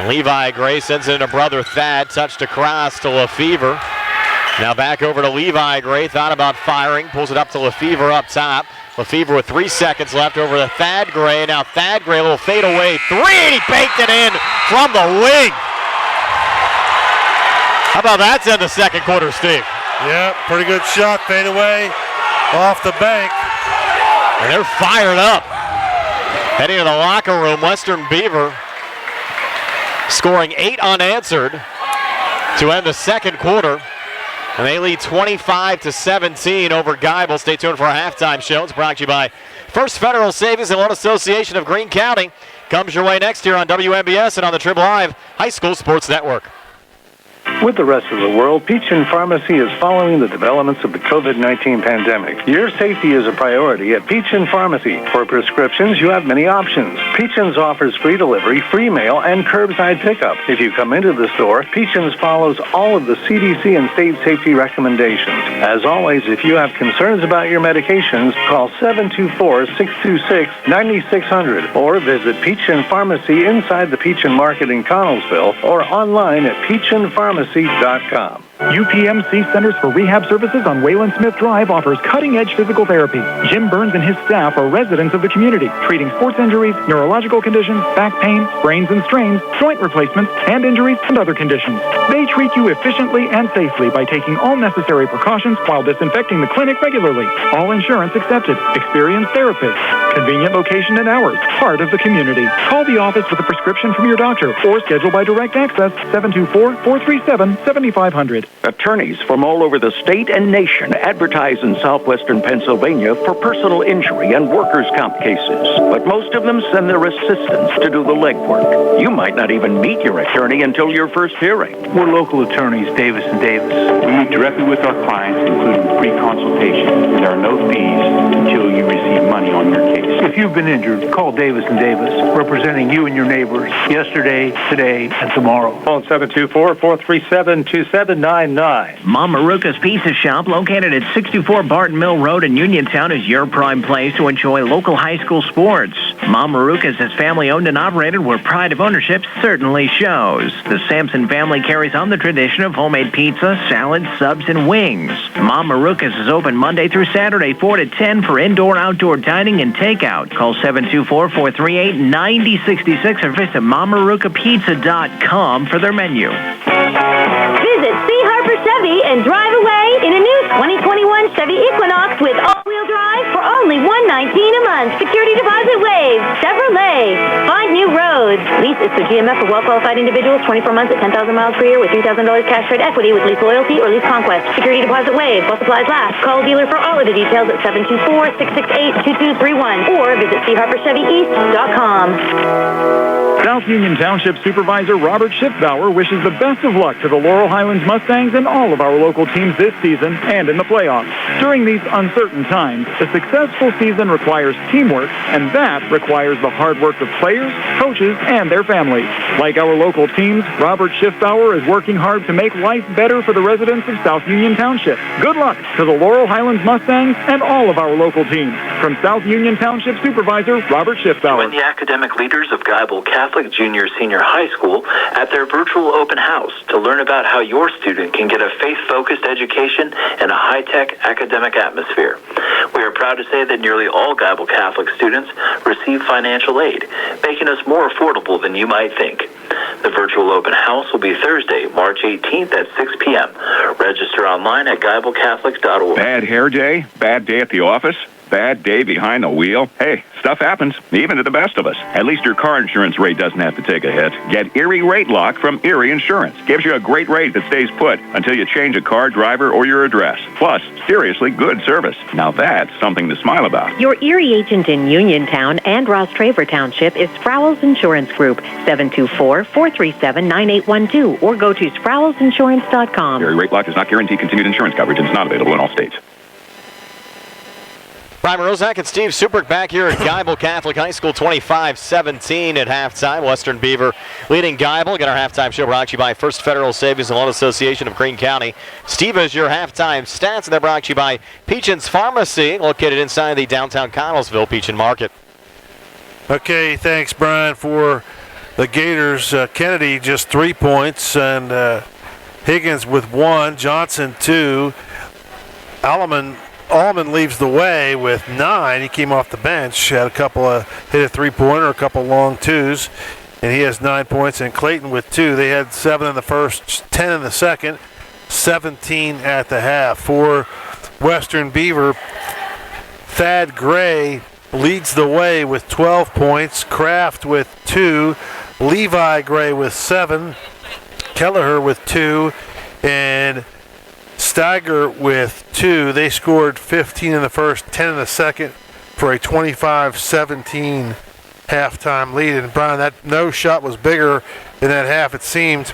Levi Gray sends it in to brother Thad, touched across to Lefevre. Now back over to Levi Gray, thought about firing, pulls it up to Lefevre up top. Lefevre with 3 seconds left over to Thad Gray. Now Thad Gray, a little fade away, 3, and he banked it in from the wing. How about that to end the second quarter, Steve? Yeah, pretty good shot, fade away, off the bank. And they're fired up. Heading to the locker room, Western Beaver scoring 8 unanswered to end the second quarter. And they lead 25-17 over Geibel. Stay tuned for our halftime show. It's brought to you by First Federal Savings and Loan Association of Greene County. Comes your way next year on WMBS and on the Trib Live High School Sports Network. With the rest of the world, Peachin Pharmacy is following the developments of the COVID-19 pandemic. Your safety is a priority at Peachin Pharmacy. For prescriptions, you have many options. Peachin's offers free delivery, free mail, and curbside pickup. If you come into the store, Peachin's follows all of the CDC and state safety recommendations. As always, if you have concerns about your medications, call 724-626-9600 or visit Peachin Pharmacy inside the Peachin Market in Connellsville or online at peachinpharmacy.com. UPMC Centers for Rehab Services on Wayland Smith Drive offers cutting-edge physical therapy. Jim Burns and his staff are residents of the community, treating sports injuries, neurological conditions, back pain, sprains and strains, joint replacements, hand injuries, and other conditions. They treat you efficiently and safely by taking all necessary precautions while disinfecting the clinic regularly. All insurance accepted. Experienced therapists. Convenient location and hours. Part of the community. Call the office with a prescription from your doctor or schedule by direct access 724-437-7500. Attorneys from all over the state and nation advertise in southwestern Pennsylvania for personal injury and workers' comp cases. But most of them send their assistants to do the legwork. You might not even meet your attorney until your first hearing. We're local attorneys, Davis & Davis. We meet directly with our clients, including free consultation. There are no fees until you receive money on your case. If you've been injured, call Davis & Davis, representing you and your neighbors yesterday, today, and tomorrow. Phone 724-437-2799. Mom Maruka's Pizza Shop, located at 64 Barton Mill Road in Uniontown, is your prime place to enjoy local high school sports. Mom Maruka's is family-owned and operated, where pride of ownership certainly shows. The Sampson family carries on the tradition of homemade pizza, salads, subs, and wings. Mom Maruka's is open Monday through Saturday, 4 to 10 for indoor-outdoor dining and takeout. Call 724-438-9066 or visit MomMarukaPizza.com for their menu. Visit C. Harper Chevy and drive away in a new 2021 Chevy Equinox with all-wheel drive for only $119 a month. Security deposit waived. Chevrolet. Find new roads. Lease is through GMF for well-qualified individuals, 24 months at 10,000 miles per year with $3,000 cash trade equity with lease loyalty or lease conquest. Security deposit waived while supplies last. Call a dealer for all of the details at 724-668-2231 or visit CHarperChevyEast.com. South Union Township Supervisor Robert Schiffbauer wishes the best of luck to the Laurel Highlands Mustangs and all of our local teams this season and in the playoffs. During these uncertain times, a successful season requires teamwork, and that requires the hard work of players, coaches, and their families. Like our local teams, Robert Schiffbauer is working hard to make life better for the residents of South Union Township. Good luck to the Laurel Highlands Mustangs and all of our local teams. From South Union Township Supervisor Robert Schiffbauer. Join the academic leaders of Geibel Catholic Junior Senior High School at their virtual open house to learn about how your student can get a faith-focused education in a high-tech academic atmosphere. We are proud to say that nearly all Geibel Catholic students receive financial aid, making us more affordable than you might think. The virtual open house will be Thursday, March 18th at 6 p.m. Register online at GeibelCatholics.org. Bad hair day? Bad day at the office? Bad day behind the wheel? Hey, stuff happens, even to the best of us. At least your car insurance rate doesn't have to take a hit. Get Erie Rate Lock from Erie Insurance. Gives you a great rate that stays put until you change a car, driver, or your address. Plus, seriously good service. Now that's something to smile about. Your Erie agent in Uniontown and Ross Traver Township is Sprowell's Insurance Group, 724-437-9812, or go to SprowellsInsurance.com. Erie Rate Lock does not guarantee continued insurance coverage and is not available in all states. Brian Rozak and Steve Suprick back here at Geibel Catholic High School, 25-17 at halftime. Western Beaver leading Geibel. Get our halftime show brought to you by First Federal Savings and Loan Association of Greene County. Steve is your halftime stats, and they're brought to you by Peachin's Pharmacy, located inside the downtown Connellsville Peachin Market. Okay, thanks, Brian, for the Gators. Kennedy just 3 points, and Higgins with 1, Johnson 2, Allman leaves the way with 9. He came off the bench, had a couple hit a three-pointer, a couple long twos, and he has 9 points. And Clayton with 2. They had 7 in the first, 10 in the second, 17 at the half. For Western Beaver, Thad Gray leads the way with 12 points, Kraft with 2, Levi Gray with 7, Kelleher with 2, and Steiger with 2. They scored 15 in the first, 10 in the second for a 25-17 halftime lead. And Brian, that no shot was bigger in that half, it seemed,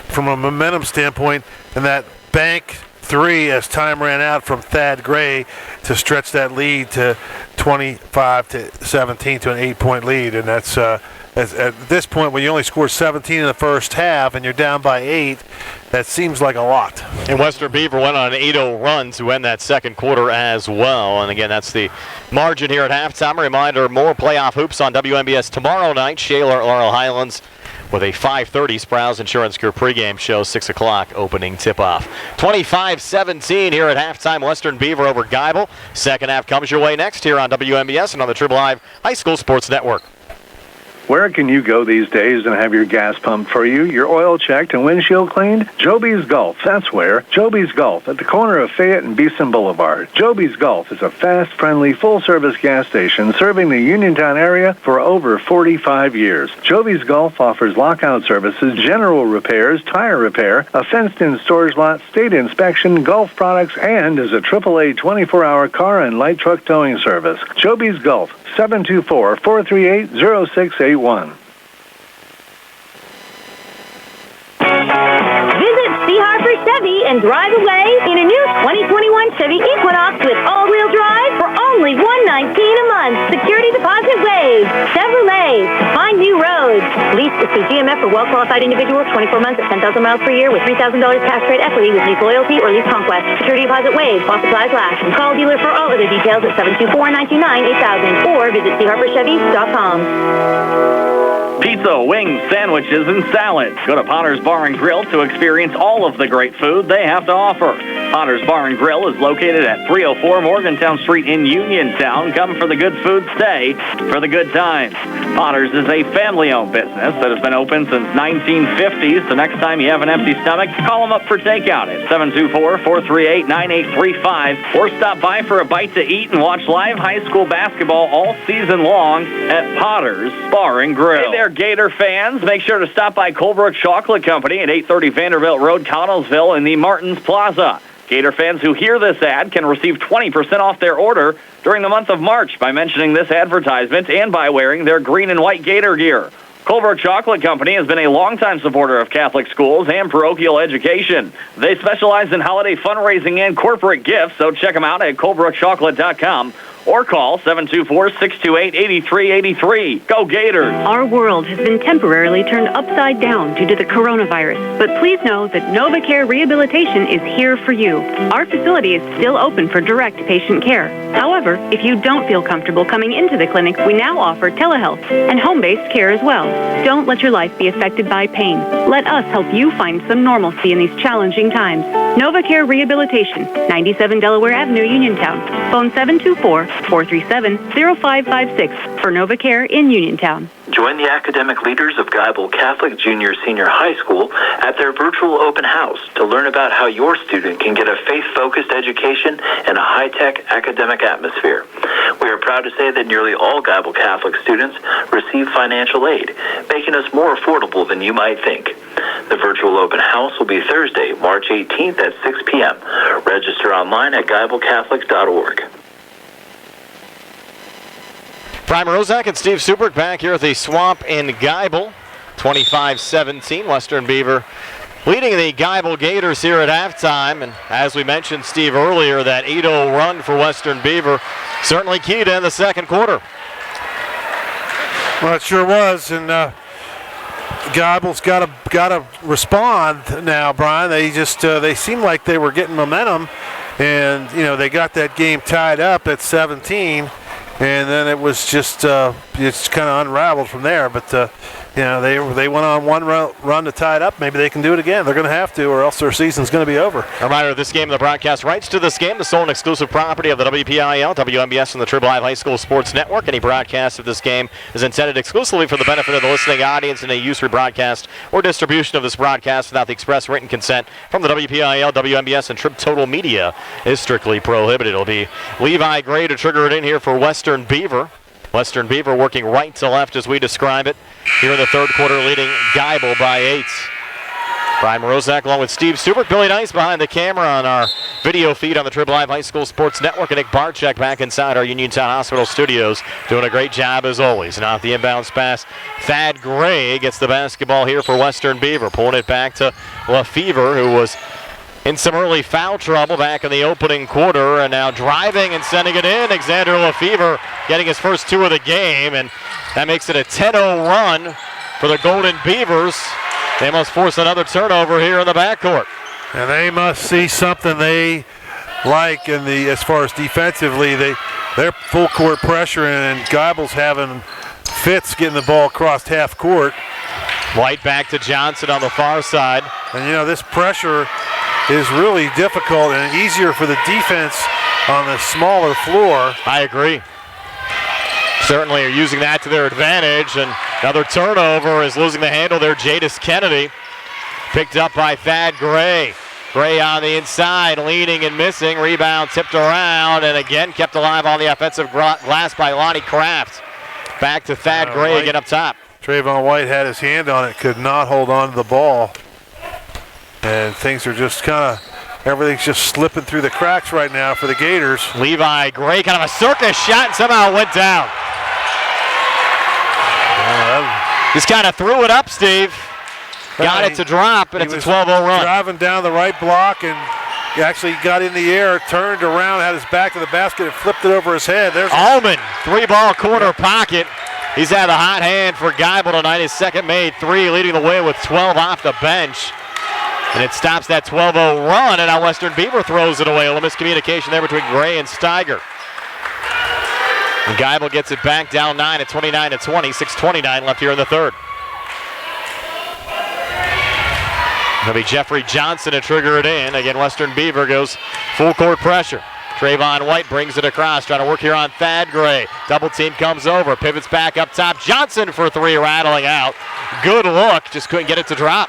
from a momentum standpoint, and that bank 3 as time ran out from Thad Gray to stretch that lead to 25-17 to an 8-point lead. And that's at this point, when you only score 17 in the first half and you're down by 8, that seems like a lot. And Western Beaver went on an 8-0 run to end that second quarter as well. And again, that's the margin here at halftime. A reminder, more playoff hoops on WNBS tomorrow night. Shaler, Laurel Highlands with a 5:30 Sprouse Insurance Group pregame show, 6 o'clock opening tip-off. 25-17 here at halftime. Western Beaver over Geibel. Second half comes your way next here on WMBS and on the Triple Live High School Sports Network. Where can you go these days and have your gas pumped for you, your oil checked, and windshield cleaned? Joby's Golf. That's where. Joby's Golf at the corner of Fayette and Beeson Boulevard. Joby's Golf is a fast, friendly, full-service gas station serving the Uniontown area for over 45 years. Joby's Golf offers lockout services, general repairs, tire repair, a fenced-in storage lot, state inspection, golf products, and is a AAA 24-hour car and light truck towing service. Joby's Golf, 724-438-0681. Visit C. Harper Chevy and drive away in a new 2021 Chevy Equinox with all-wheel drive for only $119 a month. Security deposit waived. Chevrolet. Find new roads. Lease to GMF for well-qualified individuals, 24 months at 10,000 miles per year with $3,000 cash rate equity with lease loyalty or lease conquest. Security deposit waived. While supplies last. Call dealer for all other details at 724-929-8000 or visit CHarperChevy.com. Pizza, wings, sandwiches, and salads. Go to Potter's Bar and Grill to experience all of the great food they have to offer. Potter's Bar and Grill is located at 304 Morgantown Street in Uniontown. Come for the good food, stay for the good times. Potter's is a family-owned business that has been open since 1950s. So next time you have an empty stomach, call them up for takeout at 724-438-9835 or stop by for a bite to eat and watch live high school basketball all season long at Potter's Bar and Grill. Hey there, Gator fans. Make sure to stop by Colebrook Chocolate Company at 830 Vanderbilt Road, Connellsville in the Martins Plaza. Gator fans who hear this ad can receive 20% off their order during the month of March by mentioning this advertisement and by wearing their green and white Gator gear. Colebrook Chocolate Company has been a longtime supporter of Catholic schools and parochial education. They specialize in holiday fundraising and corporate gifts, so check them out at colebrookchocolate.com or call 724-628-8383. Go Gators! Our world has been temporarily turned upside down due to the coronavirus, but please know that NovaCare Rehabilitation is here for you. Our facility is still open for direct patient care. However, if you don't feel comfortable coming into the clinic, we now offer telehealth and home-based care as well. Don't let your life be affected by pain. Let us help you find some normalcy in these challenging times. NovaCare Rehabilitation, 97 Delaware Avenue, Uniontown. Phone 724-437-0556 for NovaCare in Uniontown. Join the academic leaders of Geibel Catholic Junior Senior High School at their virtual open house to learn about how your student can get a faith-focused education in a high-tech academic atmosphere. We are proud to say that nearly all Geibel Catholic students receive financial aid, making us more affordable than you might think. The virtual open house will be Thursday, March 18th at 6 p.m. Register online at GeibelCatholic.org. Brian Rozak and Steve Subrick back here at the Swamp in Geibel. 25-17, Western Beaver leading the Geibel Gators here at halftime. And as we mentioned, Steve, earlier, that 8-0 run for Western Beaver certainly key to end the second quarter. Well, it sure was, and Geibel's got to respond now, Brian. They just they seemed like they were getting momentum, and they got that game tied up at 17. And then it was just it's kind of unraveled from there. But they went on one run to tie it up. Maybe they can do it again. They're going to have to, or else their season's going to be over. A reminder of this game, the broadcast rights to this game, the sole and exclusive property of the WPIL, WMBS, and the Triple Live High School Sports Network. Any broadcast of this game is intended exclusively for the benefit of the listening audience, and a use, rebroadcast, or distribution of this broadcast without the express written consent from the WPIL, WMBS, and Trip Total Media is strictly prohibited. It'll be Levi Gray to trigger it in here for Western Beaver. Western Beaver working right to left as we describe it here in the third quarter, leading Geibel by 8. Brian Rozak along with Steve Subrick, Billy Nice behind the camera on our video feed on the Triple Live High School Sports Network, and Nick Barczyk back inside our Uniontown Hospital studios doing a great job as always. Now the inbounds pass, Thad Gray gets the basketball here for Western Beaver, pulling it back to Lefevre, who was in some early foul trouble back in the opening quarter, and now driving and sending it in. Xander Lefevre getting his first two of the game, and that makes it a 10-0 run for the Golden Beavers. They must force another turnover here in the backcourt. And they must see something they like in the as far as defensively. They're full court pressure, and Geibel's having fits getting the ball across half court. White back to Johnson on the far side. And, this pressure is really difficult and easier for the defense on the smaller floor. I agree. Certainly are using that to their advantage. And another turnover is losing the handle there. Jadis Kennedy picked up by Thad Gray. Gray on the inside, leaning and missing. Rebound tipped around and again kept alive on the offensive glass by Lonnie Kraft. Back to Thad Gray again up top. Trayvon White had his hand on it, could not hold on to the ball. And things are just everything's just slipping through the cracks right now for the Gators. Levi Gray, kind of a circus shot, and somehow it went down. Just kind of threw it up, Steve. Got it to drop, and it's a 12-0 run. Driving down the right block, and he actually got in the air, turned around, had his back to the basket, and flipped it over his head. There's Allman, 3-ball corner pocket. He's had a hot hand for Geibel tonight. His second made three, leading the way with 12 off the bench. And it stops that 12-0 run, and now Western Beaver throws it away. A little miscommunication there between Gray and Steiger. And Geibel gets it back down 9 at 29-20, 6:29 left here in the third. It'll be Jeffrey Johnson to trigger it in. Again, Western Beaver goes full court pressure. Trayvon White brings it across, trying to work here on Thad Gray. Double team comes over, pivots back up top. Johnson for three, rattling out. Good look, just couldn't get it to drop.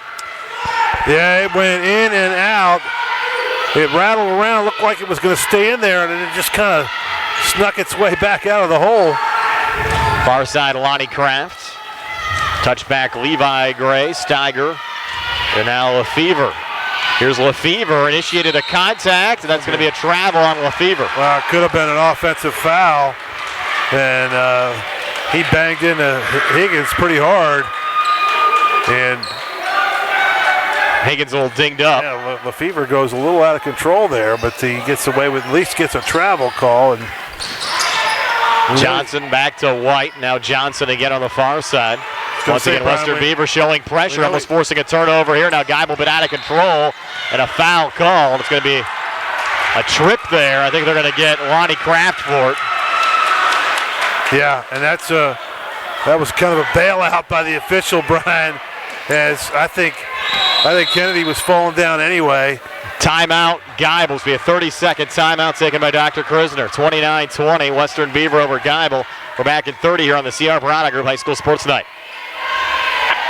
Yeah, it went in and out. It rattled around, looked like it was going to stay in there, and then it just kind of snuck its way back out of the hole. Far side, Lonnie Kraft. Touchback, Levi Gray, Steiger, and now Lefevre. Here's Lefevre, initiated a contact, and that's going to be a travel on Lefevre. Well, it could have been an offensive foul, and he banged into Higgins pretty hard. And Higgins a little dinged up. Yeah, Lefevre goes a little out of control there, but he gets away with, at least gets a travel call. And Johnson back to White. Now Johnson again on the far side. Once again, Western Beaver showing pressure, almost forcing a turnover here. Now Geibel been out of control, and a foul call. And it's going to be a trip there. I think they're going to get Lonnie Kraft for it. Yeah, and that was kind of a bailout by the official, Brian, as I think Kennedy was falling down anyway. Timeout, Geibel. Will be a 30-second timeout taken by Dr. Krisner. 29-20, Western Beaver over Geibel. We're back in 30 here on the CR Parada Group High School Sports Night.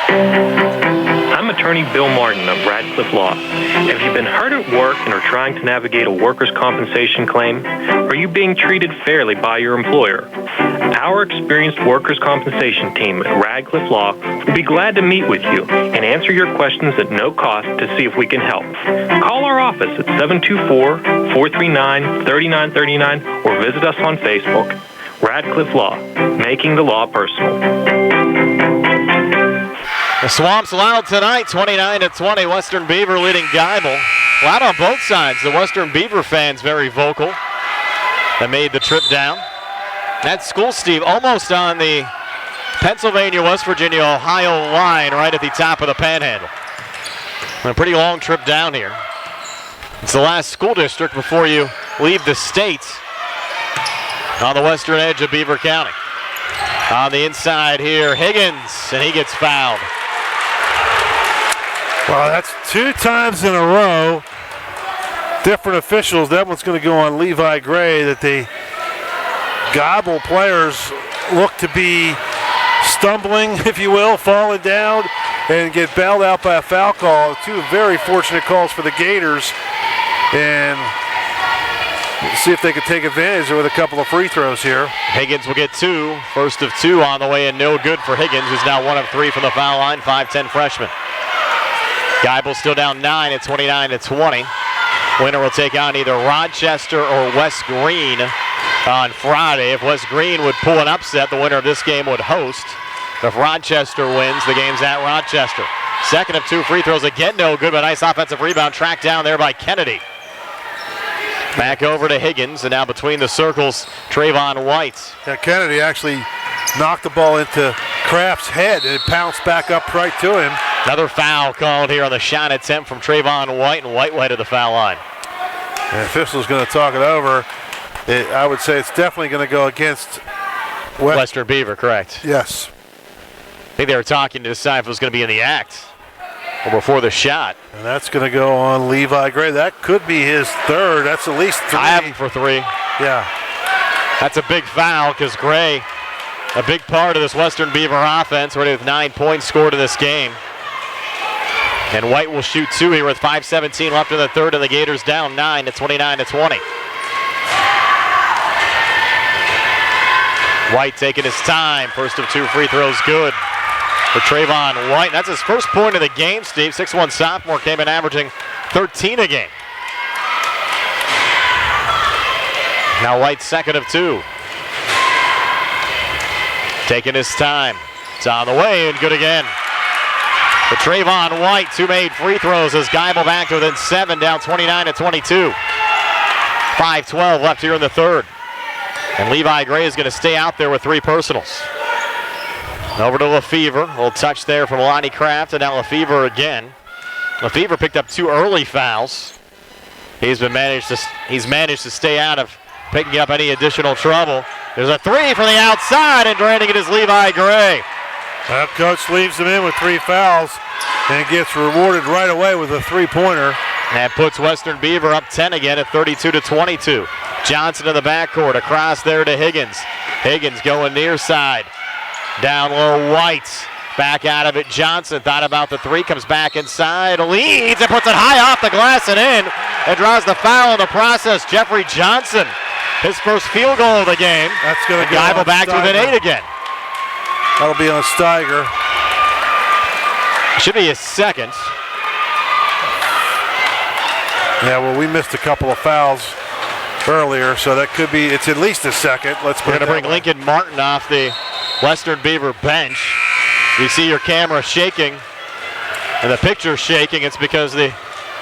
I'm attorney Bill Martin of Radcliffe Law. Have you been hurt at work and are trying to navigate a workers' compensation claim? Are you being treated fairly by your employer? Our experienced workers' compensation team at Radcliffe Law will be glad to meet with you and answer your questions at no cost to see if we can help. Call our office at 724-439-3939 or visit us on Facebook. Radcliffe Law, making the law personal. The Swamps loud tonight, 29-20. Western Beaver leading Geibel. Loud on both sides. The Western Beaver fans very vocal. That made the trip down. That school, Steve, almost on the Pennsylvania-West Virginia-Ohio line, right at the top of the Panhandle. And a pretty long trip down here. It's the last school district before you leave the state on the western edge of Beaver County. On the inside here, Higgins, and he gets fouled. Well, that's two times in a row. Different officials. That one's going to go on Levi Gray, that the Geibel players look to be stumbling, if you will, falling down, and get bailed out by a foul call. Two very fortunate calls for the Gators. And see if they can take advantage with a couple of free throws here. Higgins will get two. First of two on the way, and no good for Higgins, who's now 1 of 3 from the foul line, 5'10" freshman. Geibel still down 9 at 29-20. Winner will take on either Rochester or West Green on Friday. If West Green would pull an upset, the winner of this game would host. If Rochester wins, the game's at Rochester. Second of 2 free throws, again no good, but nice offensive rebound tracked down there by Kennedy. Back over to Higgins, and now between the circles, Trayvon White. Yeah, Kennedy actually knocked the ball into Kraft's head, and it bounced back up right to him. Another foul called here on the shot attempt from Trayvon White, and White went to the foul line. The official's going to talk it over. I would say it's definitely going to go against Western Beaver, correct. Yes. think they were talking to decide if it was going to be in the act or before the shot. And that's going to go on Levi Gray. That could be his third. That's at least 3. I have him for 3. Yeah. That's a big foul because Gray, a big part of this Western Beaver offense, already with 9 points scored in this game. And White will shoot 2 here with 5:17 left in the third, and the Gators down 9 to 29-20. White taking his time. First of 2 free throws good for Trayvon White. That's his first point of the game, Steve. 6'1" sophomore came in averaging 13 a game. Now White's second of 2. Taking his time. It's on the way and good again. For Trayvon White, 2 made free throws as Geibel back to within 7, down 29-22. 5:12 left here in the third. And Levi Gray is going to stay out there with 3 personals. Over to Lefevre. A little touch there from Lonnie Kraft, and now Lefevre again. Lefevre picked up 2 early fouls. He's managed to stay out of picking up any additional trouble. There's a 3 from the outside, and draining it is Levi Gray. That coach leaves him in with 3 fouls and gets rewarded right away with a 3-pointer. That puts Western Beaver up 10 again at 32-22. Johnson in the backcourt, across there to Higgins. Higgins going near side. Down low, White. Back out of it, Johnson thought about the 3, comes back inside, leads and puts it high off the glass and in. And draws the foul in the process, Jeffrey Johnson. His first field goal of the game. That's going to go Geibel back to within 8 again. That'll be on Steiger. Should be his second. Yeah, well, we missed a couple of fouls earlier, so that could be, it's at least a second. We're going to bring Lincoln Martin off the Western Beaver bench. You see your camera shaking and the picture's shaking. It's because the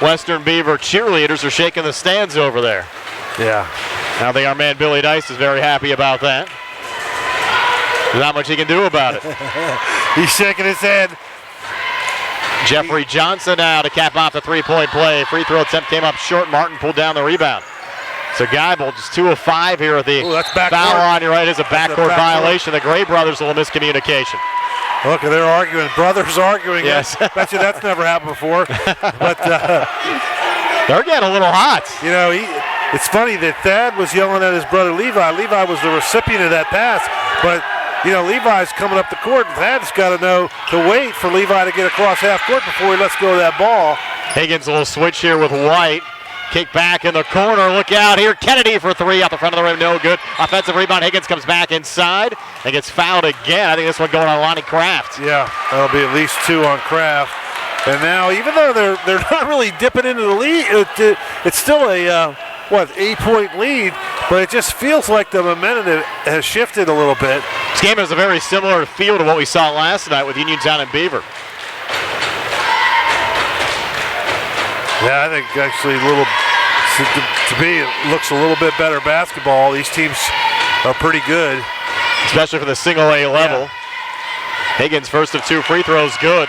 Western Beaver cheerleaders are shaking the stands over there. Yeah. I think our man Billy Dice is very happy about that. There's not much he can do about it. He's shaking his head. Jeffrey Johnson now to cap off the 3-point play. Free throw attempt came up short. Martin pulled down the rebound. So Geibel just 2 of 5 here at the foul line. You're right, is a backcourt violation. The Gray brothers, a little miscommunication. Look, they're arguing. Brothers arguing. Yes. Bet you that's never happened before. But they're getting a little hot. You know, it's funny that Thad was yelling at his brother Levi. Levi was the recipient of that pass, but you know, Levi's coming up the court, and Thad's got to know to wait for Levi to get across half court before he lets go of that ball. Higgins, a little switch here with White. Kick back in the corner. Look out here. Kennedy for 3 out the front of the rim. No good. Offensive rebound. Higgins comes back inside and gets fouled again. I think this one going on Lonnie Kraft. Yeah, that'll be at least 2 on Kraft. And now, even though they're not really dipping into the lead, it's still a 8-point lead, but it just feels like the momentum has shifted a little bit. This game has a very similar feel to what we saw last night with Uniontown and Beaver. Yeah, I think actually to me, it looks a little bit better basketball. These teams are pretty good. Especially for the single A level. Yeah. Higgins, first of 2 free throws, good.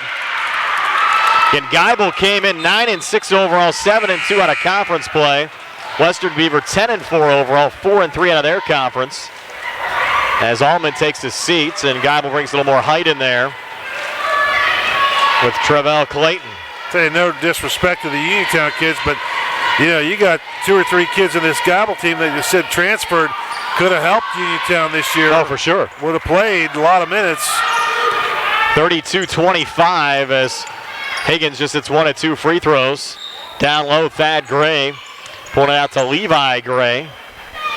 And Geibel came in 9-6 overall, 7-2 out of conference play. Western Beaver 10-4 overall, 4-3 out of their conference. As Allman takes his seats, and Geibel brings a little more height in there with Trevell Clayton. Say no disrespect to the Uniontown kids, but you know, you got 2 or 3 kids in this Geibel team that you said transferred, could have helped Uniontown this year. Oh, for sure. Would have played a lot of minutes. 32-25 as Higgins just hits 1 of 2 free throws. Down low, Thad Gray. Pulling it out to Levi Gray.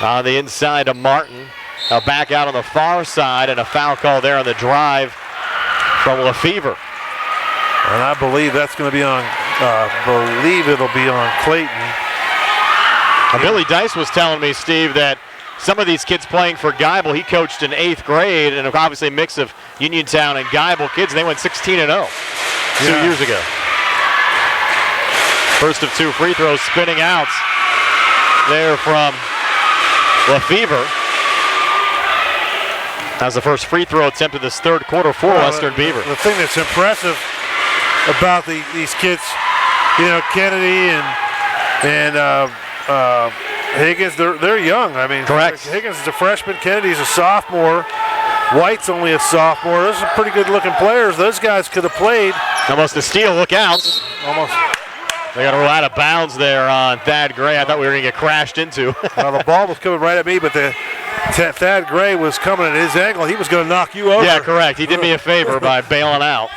On the inside to Martin. Now back out on the far side, and a foul call there on the drive from Lefevre. And I believe that's going to be on, it'll be on Clayton. Billy Dice was telling me, Steve, that some of these kids playing for Geibel, he coached in 8th grade, and obviously a mix of Uniontown and Geibel kids, and they went 16-0 2 years ago. First of 2 free throws spinning out there from Lefevre. That's the first free throw attempt in this third quarter for Western Beaver. The thing that's impressive about these kids, you know, Kennedy and Higgins, they're young. I mean, correct. Higgins is a freshman, Kennedy's a sophomore, White's only a sophomore. Those are pretty good-looking players. Those guys could have played. Almost a steal. Look out. Almost. They got to roll out of bounds there on Thad Gray. I thought we were going to get crashed into. Well, the ball was coming right at me, but Thad Gray was coming at his angle. He was going to knock you over. Yeah, correct. He did me a favor by bailing out,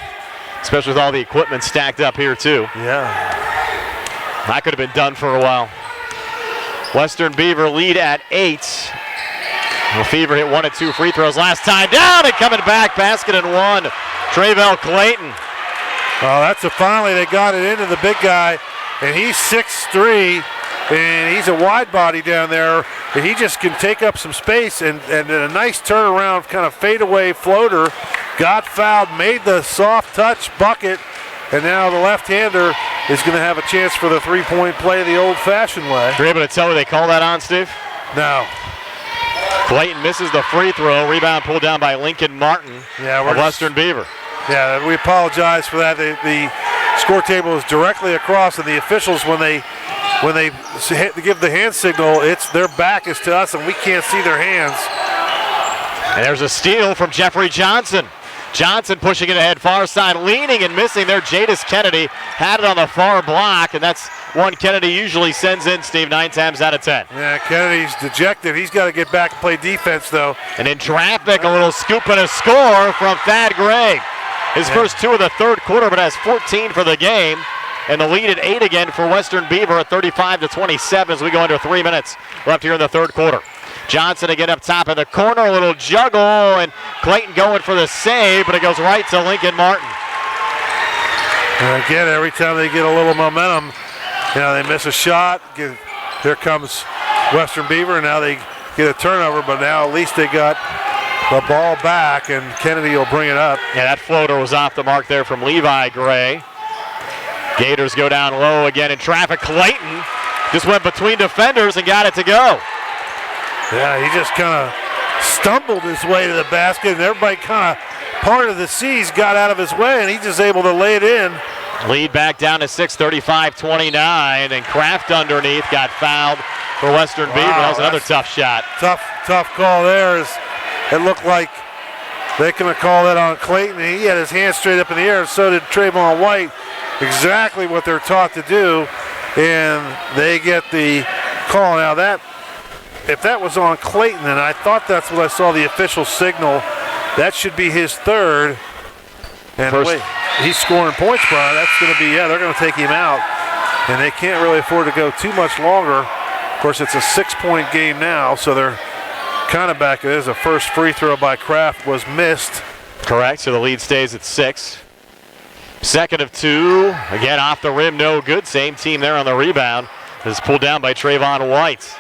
especially with all the equipment stacked up here, too. Yeah. That could have been done for a while. Western Beaver lead at 8. Well, Fever hit 1 of 2 free throws last time down, and coming back, basket and 1. Trayvell Clayton. Well, that's finally they got it into the big guy, and he's 6'3", and he's a wide body down there. And he just can take up some space, and a nice turnaround kind of fadeaway floater. Got fouled, made the soft touch bucket, and now the left-hander is going to have a chance for the three-point play the old-fashioned way. You're able to tell who they call that on, Steve? No. Clayton misses the free throw. Rebound pulled down by Lincoln Martin of Western Beaver. Yeah, we apologize for that. The score table is directly across, and the officials, when they give the hand signal, their back is to us, and we can't see their hands. And there's a steal from Jeffrey Johnson. Johnson pushing it ahead, far side, leaning and missing there. Jadis Kennedy had it on the far block, and that's one Kennedy usually sends in, Steve, 9 times out of 10. Yeah, Kennedy's dejected. He's got to get back and play defense, though. And in traffic, a little scoop and a score from Thad Gray. His first 2 of the third quarter, but has 14 for the game. And the lead at 8 again for Western Beaver at 35-27 as we go under 3 minutes left here in the third quarter. Johnson again up top in the corner, a little juggle, and Clayton going for the save, but it goes right to Lincoln Martin. And again, every time they get a little momentum, they miss a shot. Here comes Western Beaver, and now they get a turnover, but now at least they got the ball back, and Kennedy will bring it up. Yeah, that floater was off the mark there from Levi Gray. Gators go down low again in traffic. Clayton just went between defenders and got it to go. Yeah, he just kind of stumbled his way to the basket, and everybody kind of, part of the C's got out of his way, and he just able to lay it in. Lead back down to 6, 35-29, and Kraft underneath got fouled for Western Beaver. That was another tough shot. Tough call there. It looked like they could have called that on Clayton. He had his hand straight up in the air, and so did Trayvon White. Exactly what they're taught to do, and they get the call. Now if that was on Clayton, and I thought that's what I saw the official signal, that should be his third. And wait, he's scoring points, Brian. That's going to be, they're going to take him out, and they can't really afford to go too much longer. Of course, it's a 6-point game now, so they're kind of back. It is a first free throw by Kraft was missed. Correct, so the lead stays at 6. Second of 2, again off the rim, no good. Same team there on the rebound. This is pulled down by Trayvon White.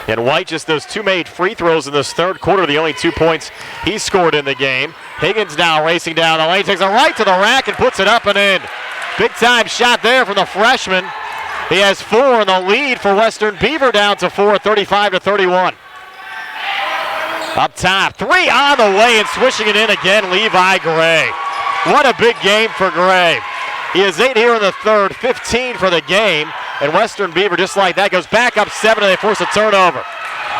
And White just those 2 made free throws in this third quarter, the only 2 points he scored in the game. Higgins now racing down the lane, takes it right to the rack and puts it up and in. Big time shot there from the freshman. He has 4 in the lead for Western Beaver, down to 4, 35-31. Up top, 3 on the way and swishing it in again, Levi Gray. What a big game for Gray. He has 8 here in the third, 15 for the game. And Western Beaver, just like that, goes back up 7, and they force a turnover.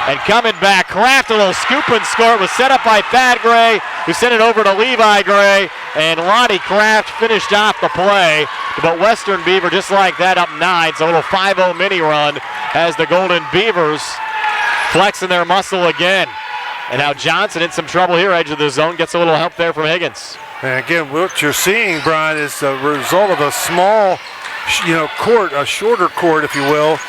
And coming back, Kraft, a little scoop and score. It was set up by Thad Gray, who sent it over to Levi Gray. And Lonnie Kraft finished off the play. But Western Beaver, just like that, up 9. So a little 5-0 mini run as the Golden Beavers flexing their muscle again. And now Johnson in some trouble here, edge of the zone, gets a little help there from Higgins. And again, what you're seeing, Brian, is a result of a small, court, a shorter court, if you will.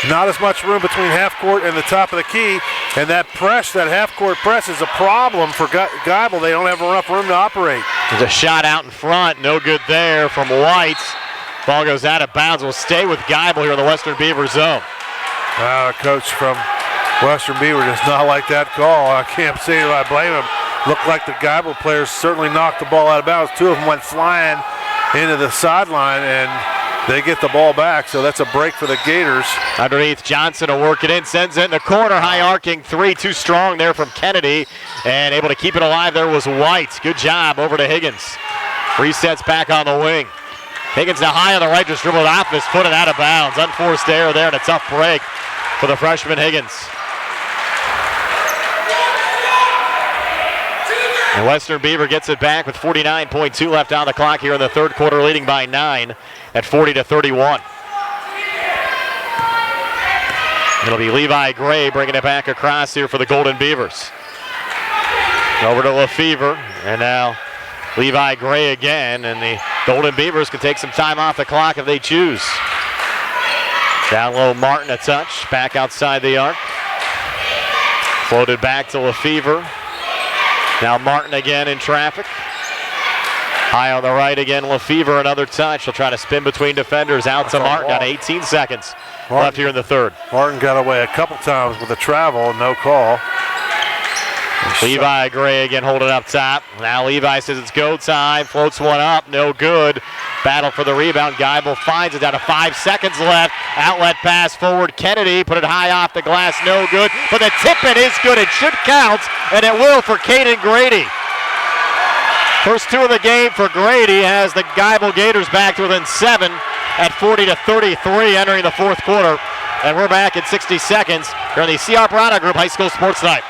Not as much room between half court and the top of the key. And that press, that half court press, is a problem for Geibel. They don't have enough room to operate. There's a shot out in front, no good there from White. Ball goes out of bounds. Will stay with Geibel here in the Western Beaver zone. Coach from Western Beaver does not like that call. I can't say that I blame him. Looked like the Geibel players certainly knocked the ball out of bounds. 2 of them went flying into the sideline, and they get the ball back, so that's a break for the Gators. Underneath, Johnson will work it in, sends it in the corner, high arcing 3, too strong there from Kennedy, and able to keep it alive there was White. Good job over to Higgins. Resets back on the wing. Higgins now high on the right, just dribbled off his foot and out of bounds. Unforced error there and a tough break for the freshman Higgins. And Western Beaver gets it back with 49.2 left on the clock here in the third quarter, leading by 9 at 40-31. It'll be Levi Gray bringing it back across here for the Golden Beavers. Over to Lefevre, and now Levi Gray again, and the Golden Beavers can take some time off the clock if they choose. Down low, Martin a touch, back outside the arc. Floated back to Lefevre. Now Martin again in traffic. High on the right again, Lefevre, another touch. He'll try to spin between defenders, out to Martin. Got 18 seconds left here in the third. Martin got away a couple times with a travel, no call. Levi Gray again holding up top. Now Levi says it's go time. Floats one up, no good. Battle for the rebound. Geibel finds it, down to 5 seconds left. Outlet pass forward. Kennedy put it high off the glass, no good. But the tip-in is good. It should count, and it will for Caden Grady. First two of the game for Grady has the Geibel Gators back to within 7 at 40-33 entering the fourth quarter. And we're back at 60 seconds here on the CR Parada Group High School Sports Night.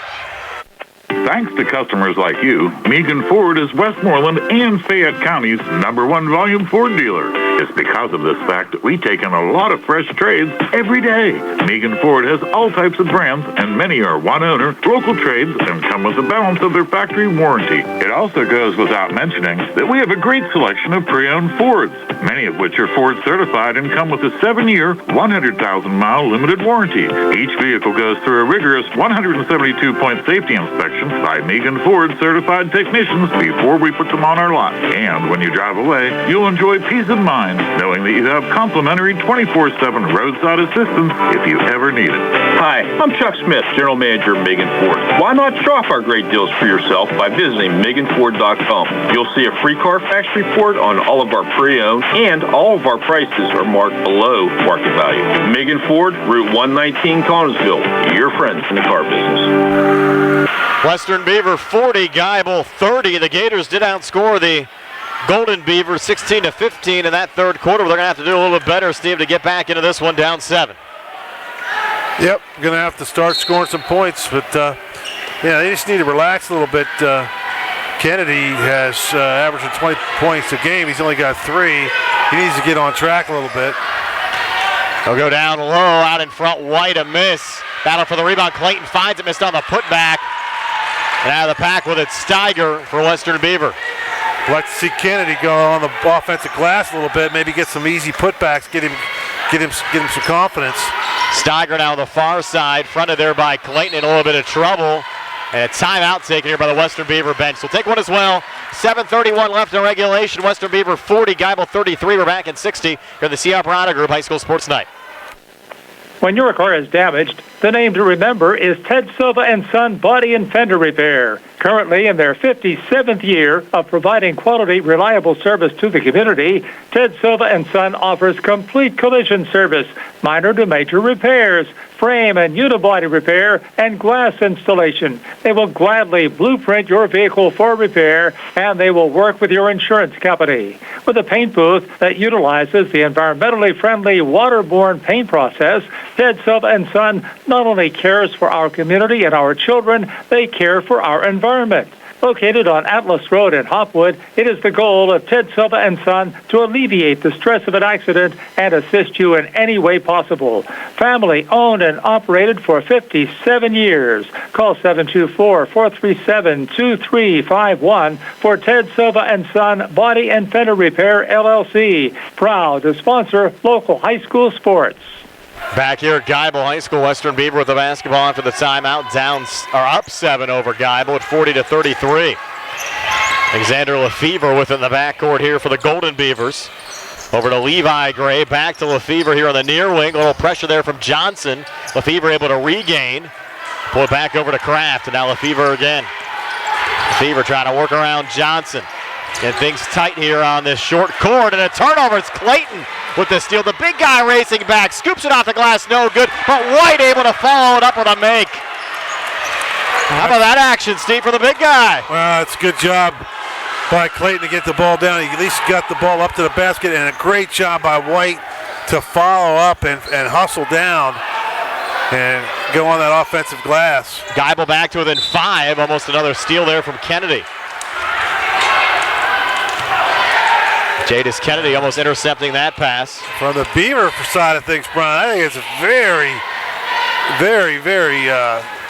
Thanks to customers like you, Megan Ford is Westmoreland and Fayette County's #1 volume Ford dealer. It's because of this fact that we take in a lot of fresh trades every day. Megan Ford has all types of brands, and many are one-owner, local trades, and come with a balance of their factory warranty. It also goes without mentioning that we have a great selection of pre-owned Fords, many of which are Ford certified and come with a 7-year, 100,000-mile limited warranty. Each vehicle goes through a rigorous 172-point safety inspection by Megan Ford certified technicians before we put them on our lot. And when you drive away, you'll enjoy peace of mind knowing that you have complimentary 24/7 roadside assistance if you ever need it. Hi, I'm Chuck Smith, General Manager of Megan Ford. Why not shop our great deals for yourself by visiting MeganFord.com? You'll see a free Carfax report on all of our pre-owned, and all of our prices are marked below market value. Megan Ford, Route 119, Collinsville, your friends in the car business. Western Beaver 40, Geibel 30. The Gators did outscore the Golden Beavers 16-15 in that third quarter. They're going to have to do a little bit better, Steve, to get back into this one down 7. Yep, going to have to start scoring some points, but yeah, they just need to relax a little bit. Kennedy has averaging 20 points a game. He's only got 3. He needs to get on track a little bit. They'll go down low, out in front, White a miss. Battle for the rebound, Clayton finds it, missed on the putback. And out of the pack with it, Steiger for Western Beaver. Like to see Kennedy go on the offensive glass a little bit, maybe get some easy putbacks, get him some confidence. Steiger now on the far side, fronted there by Clayton in a little bit of trouble. And a timeout taken here by the Western Beaver bench. So take one as well. 7:31 left in regulation. Western Beaver 40, Geibel 33. We're back at 60 here at the CR Parada Group High School Sports Night. When your car is damaged, the name to remember is Ted Silva and Son Body and Fender Repair. Currently in their 57th year of providing quality, reliable service to the community, Ted Silva and Son offers complete collision service, minor to major repairs, frame and unibody repair, and glass installation. They will gladly blueprint your vehicle for repair, and they will work with your insurance company. With a paint booth that utilizes the environmentally friendly waterborne paint process, Ted Silva and Son not only cares for our community and our children, they care for our environment. Located on Atlas Road in Hopwood, it is the goal of Ted Silva and Son to alleviate the stress of an accident and assist you in any way possible. Family owned and operated for 57 years. Call 724-437-2351 for Ted Silva and Son Body and Fender Repair LLC. Proud to sponsor local high school sports. Back here at Geibel High School, Western Beaver with the basketball after the timeout, up 7 over Geibel at 40-33. Alexander Lefevre within the backcourt here for the Golden Beavers. Over to Levi Gray, back to Lefevre here on the near wing. A little pressure there from Johnson. Lefevre able to regain. Pull it back over to Kraft, and now Lefevre again. Lefevre trying to work around Johnson. Get things tight here on this short court, and a turnover. It's Clayton with the steal. The big guy racing back, scoops it off the glass, no good, but White able to follow it up with a make. How about that action, Steve, for the big guy? Well, it's a good job by Clayton to get the ball down. He at least got the ball up to the basket, and a great job by White to follow up and hustle down and go on that offensive glass. Geibel back to within 5, almost another steal there from Kennedy. Jadis Kennedy almost intercepting that pass. From the Beaver side of things, Brian, I think it's very, very, very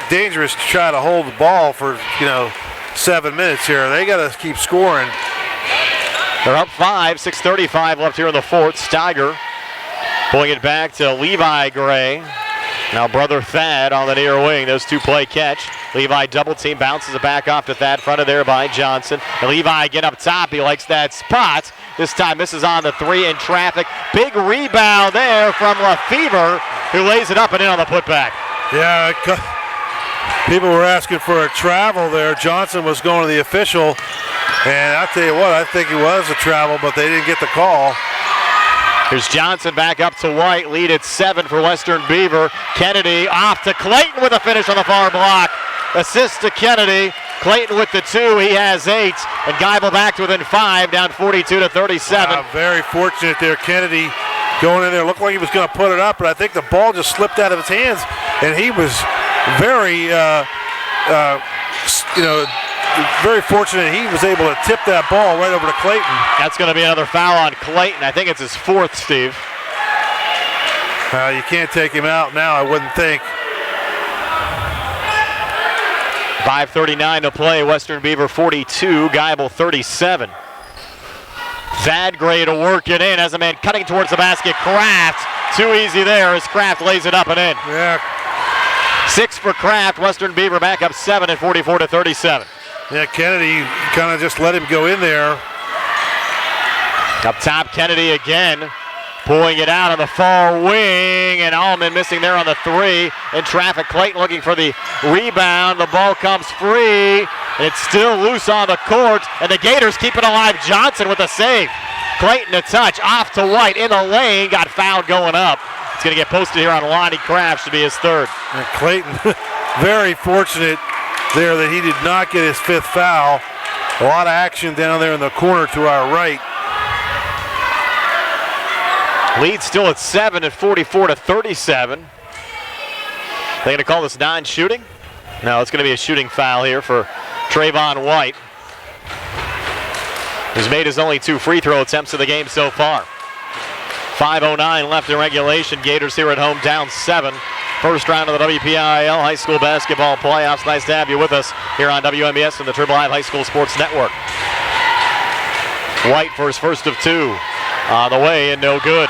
dangerous to try to hold the ball for, 7 minutes here. They got to keep scoring. They're up 5, 6:35 left here in the fourth. Steiger pulling it back to Levi Gray. Now brother Thad on the near wing. Those two play catch. Levi double team, bounces it back off to Thad, fronted there by Johnson. And Levi again up top. He likes that spot. This time misses on the 3 in traffic. Big rebound there from Lefevre, who lays it up and in on the putback. Yeah, people were asking for a travel there. Johnson was going to the official. And I'll tell you what, I think it was a travel, but they didn't get the call. Here's Johnson back up to White. Lead at 7 for Western Beaver. Kennedy off to Clayton with a finish on the far block. Assist to Kennedy. Clayton with the 2. He has 8. And Geibel back to within 5, down 42-37. Very fortunate there. Kennedy going in there. Looked like he was going to put it up, but I think the ball just slipped out of his hands. And he was very, very fortunate he was able to tip that ball right over to Clayton. That's going to be another foul on Clayton. I think it's his 4th, Steve. You can't take him out now, I wouldn't think. 5:39 to play. Western Beaver 42, Geibel 37. Thad Gray to work it in as a man cutting towards the basket. Kraft, too easy there as Kraft lays it up and in. Yeah. 6 for Kraft. Western Beaver back up 7 at 44-37. Yeah, Kennedy kind of just let him go in there. Up top, Kennedy again. Pulling it out on the far wing, and Allman missing there on the 3. In traffic, Clayton looking for the rebound. The ball comes free, and it's still loose on the court, and the Gators keep it alive. Johnson with a save. Clayton a touch, off to White in the lane, got fouled going up. It's going to get posted here on Lonnie Kraft, should be his 3rd. And Clayton, very fortunate there that he did not get his 5th foul. A lot of action down there in the corner to our right. Lead still at 7 at 44-37. They're going to call this non-shooting? No, it's going to be a shooting foul here for Trayvon White, who's made his only 2 free throw attempts of the game so far. 5:09 left in regulation. Gators here at home down 7. First round of the WPIAL High School Basketball Playoffs. Nice to have you with us here on WMBS and the Triple I High School Sports Network. White for his first of 2. On the way and no good.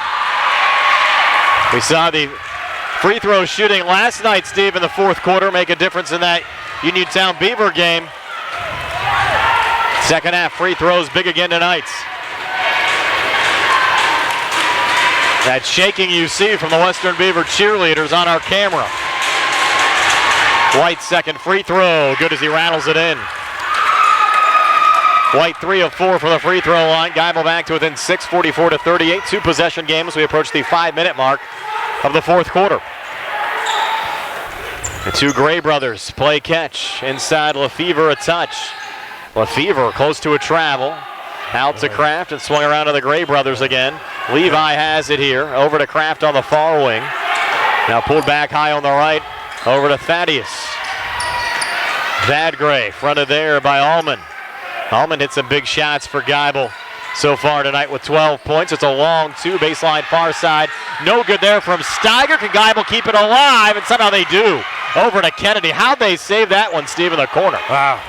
We saw the free throw shooting last night, Steve, in the 4th quarter make a difference in that Uniontown Beaver game. Second half free throws big again tonight. That shaking you see from the Western Beaver cheerleaders on our camera. White's second free throw, good as he rattles it in. White 3 of 4 for the free throw line. Geibel back to within 6, 44-38. 2 possession games. We approach the 5-minute mark of the 4th quarter. The 2 Gray brothers play catch. Inside Lefevre a touch. Lefevre close to a travel. Out to Kraft and swung around to the Gray brothers again. Levi has it here. Over to Kraft on the far wing. Now pulled back high on the right. Over to Thaddeus. Thad Gray fronted there by Allman. Allman hit some big shots for Geibel so far tonight with 12 points. It's a long 2, baseline far side. No good there from Steiger. Can Geibel keep it alive? And somehow they do. Over to Kennedy. How'd they save that one, Steve, in the corner? Wow.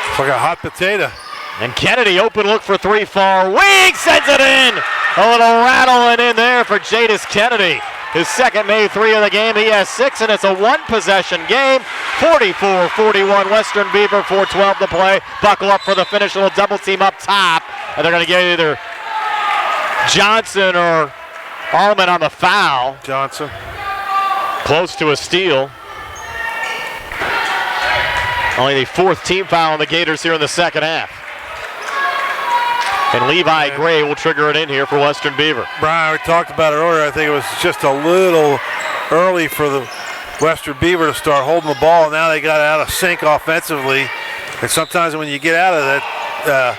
It's like a hot potato. And Kennedy, open look for 3 far wing, sends it in. A little rattling in there for Jadis Kennedy. His second made 3 of the game. He has 6, and it's a 1-possession game. 44-41 Western Beaver, 4:12 to play. Buckle up for the finish. A little double team up top. And they're going to get either Johnson or Allman on the foul. Johnson. Close to a steal. Only the 4th team foul on the Gators here in the second half. And Levi Gray will trigger it in here for Western Beaver. Brian, we talked about it earlier. I think it was just a little early for the Western Beaver to start holding the ball. Now they got out of sync offensively. And sometimes when you get out of that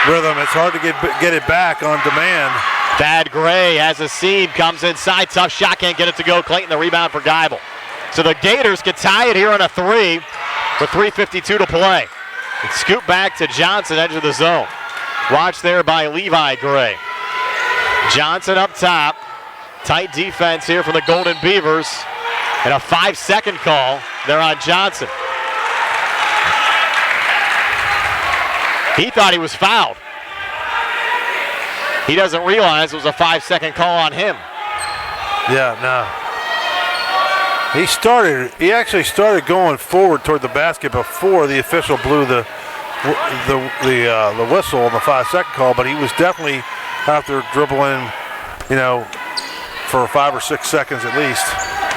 rhythm, it's hard to get it back on demand. Thad Gray has a seam, comes inside. Tough shot, can't get it to go. Clayton the rebound for Geibel. So the Gators can tie it here on a 3 with 3:52 to play. It's scooped back to Johnson, edge of the zone. Watch there by Levi Gray. Johnson up top. Tight defense here from the Golden Beavers. And a 5-second call there on Johnson. He thought he was fouled. He doesn't realize it was a 5-second call on him. Yeah, no. He actually started going forward toward the basket before the official blew the whistle on the 5-second call, but he was definitely out there dribbling, for 5 or 6 seconds at least.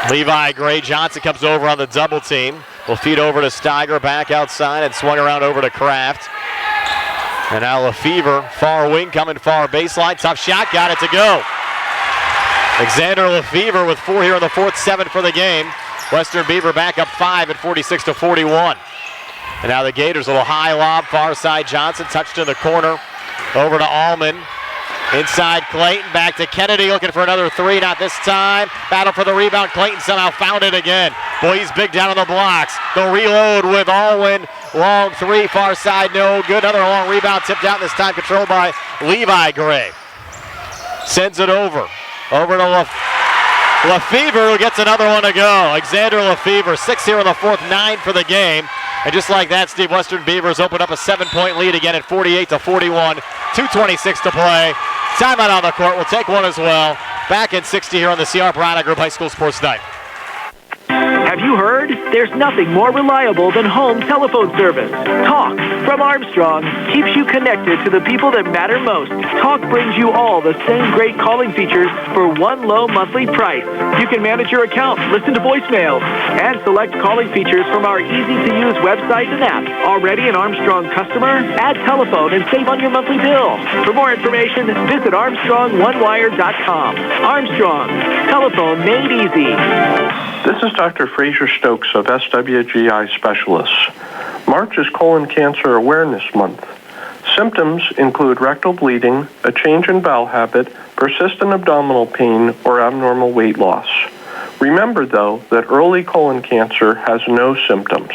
Levi Gray Johnson comes over on the double team. Will feed over to Steiger back outside and swung around over to Kraft. And now Lefevre, far wing coming far baseline. Tough shot, got it to go. Alexander Lefevre with 4 here in the fourth, 7 for the game. Western Beaver back up 5 at 46-41. And now the Gators, a little high lob, far side Johnson, touched in the corner. Over to Allman. Inside Clayton, back to Kennedy, looking for another 3, not this time. Battle for the rebound, Clayton somehow found it again. Boy, he's big down on the blocks. The reload with Allwin, long 3, far side, no good. Another long rebound, tipped out, this time controlled by Levi Gray. Sends it over to Lefevre, who gets another one to go. Alexander Lefevre, 6 here in the fourth, 9 for the game. And just like that, Steve, Western Beavers opened up a 7-point lead again at 48-41. 2:26 to play. Timeout on the court. We'll take one as well. Back in 60 here on the CR Piranha Group High School Sports Night. Have you heard? There's nothing more reliable than home telephone service. Talk from Armstrong keeps you connected to the people that matter most. Talk brings you all the same great calling features for one low monthly price. You can manage your account, listen to voicemails, and select calling features from our easy-to-use website and app. Already an Armstrong customer? Add telephone and save on your monthly bill. For more information, visit ArmstrongOneWire.com. Armstrong, telephone made easy. This is Dr. Fraser Stokes of SWGI Specialists. March is Colon Cancer Awareness Month. Symptoms include rectal bleeding, a change in bowel habit, persistent abdominal pain, or abnormal weight loss. Remember, though, that early colon cancer has no symptoms,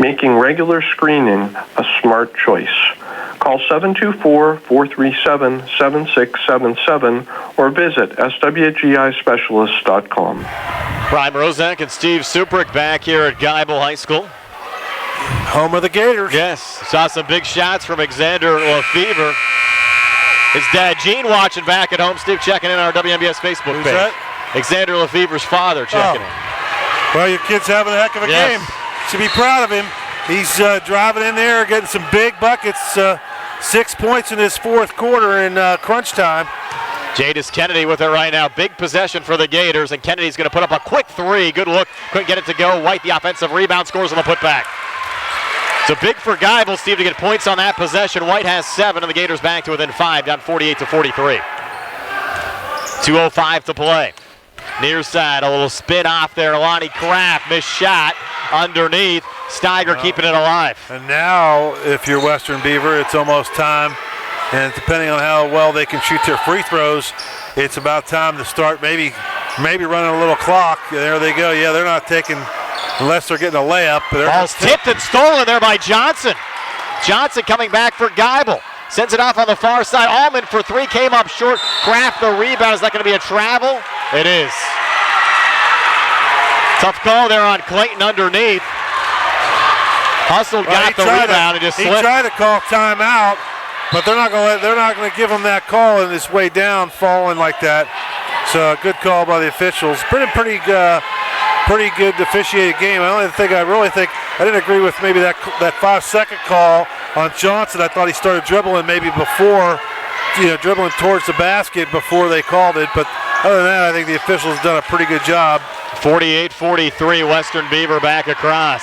making regular screening a smart choice. Call 724-437-7677 or visit swgispecialists.com. Brian Rozak and Steve Suprick back here at Geibel High School. Home of the Gators. Yes, saw some big shots from Alexander Lefevre. His dad, Gene, watching back at home. Steve checking in on our WNBS Facebook page. That? Alexander Lefevre's father checking in. Well, your kid's having a heck of a game. Should be proud of him. He's driving in there, getting some big buckets. 6 points in his fourth quarter in crunch time. Jadis Kennedy with it right now. Big possession for the Gators, and Kennedy's going to put up a quick 3. Good look. Couldn't get it to go. White, the offensive rebound, scores on the putback. So big for Geibel, Steve, to get points on that possession. White has 7, and the Gators back to within 5, down 48-43. 2:05 to play. Near side, a little spin off there. Lonnie Kraft, missed shot underneath. Steiger keeping it alive. And now, if you're Western Beaver, it's almost time. And depending on how well they can shoot their free throws, it's about time to start maybe running a little clock. There they go. Yeah, they're not taking, unless they're getting a layup. Ball's tipped and stolen there by Johnson. Johnson coming back for Geibel. Sends it off on the far side. Allman for 3, came up short. Kraft the rebound. Is that going to be a travel? It is. Tough call there on Clayton underneath. Hustled, got the rebound, and just slipped. He tried to call timeout, but they're not going to give him that call in his way down, falling like that. So a good call by the officials. Pretty good officiated game. I didn't agree with maybe that 5-second call on Johnson. I thought he started dribbling maybe before, dribbling towards the basket before they called it. But other than that, I think the officials done a pretty good job. 48-43, Western Beaver back across.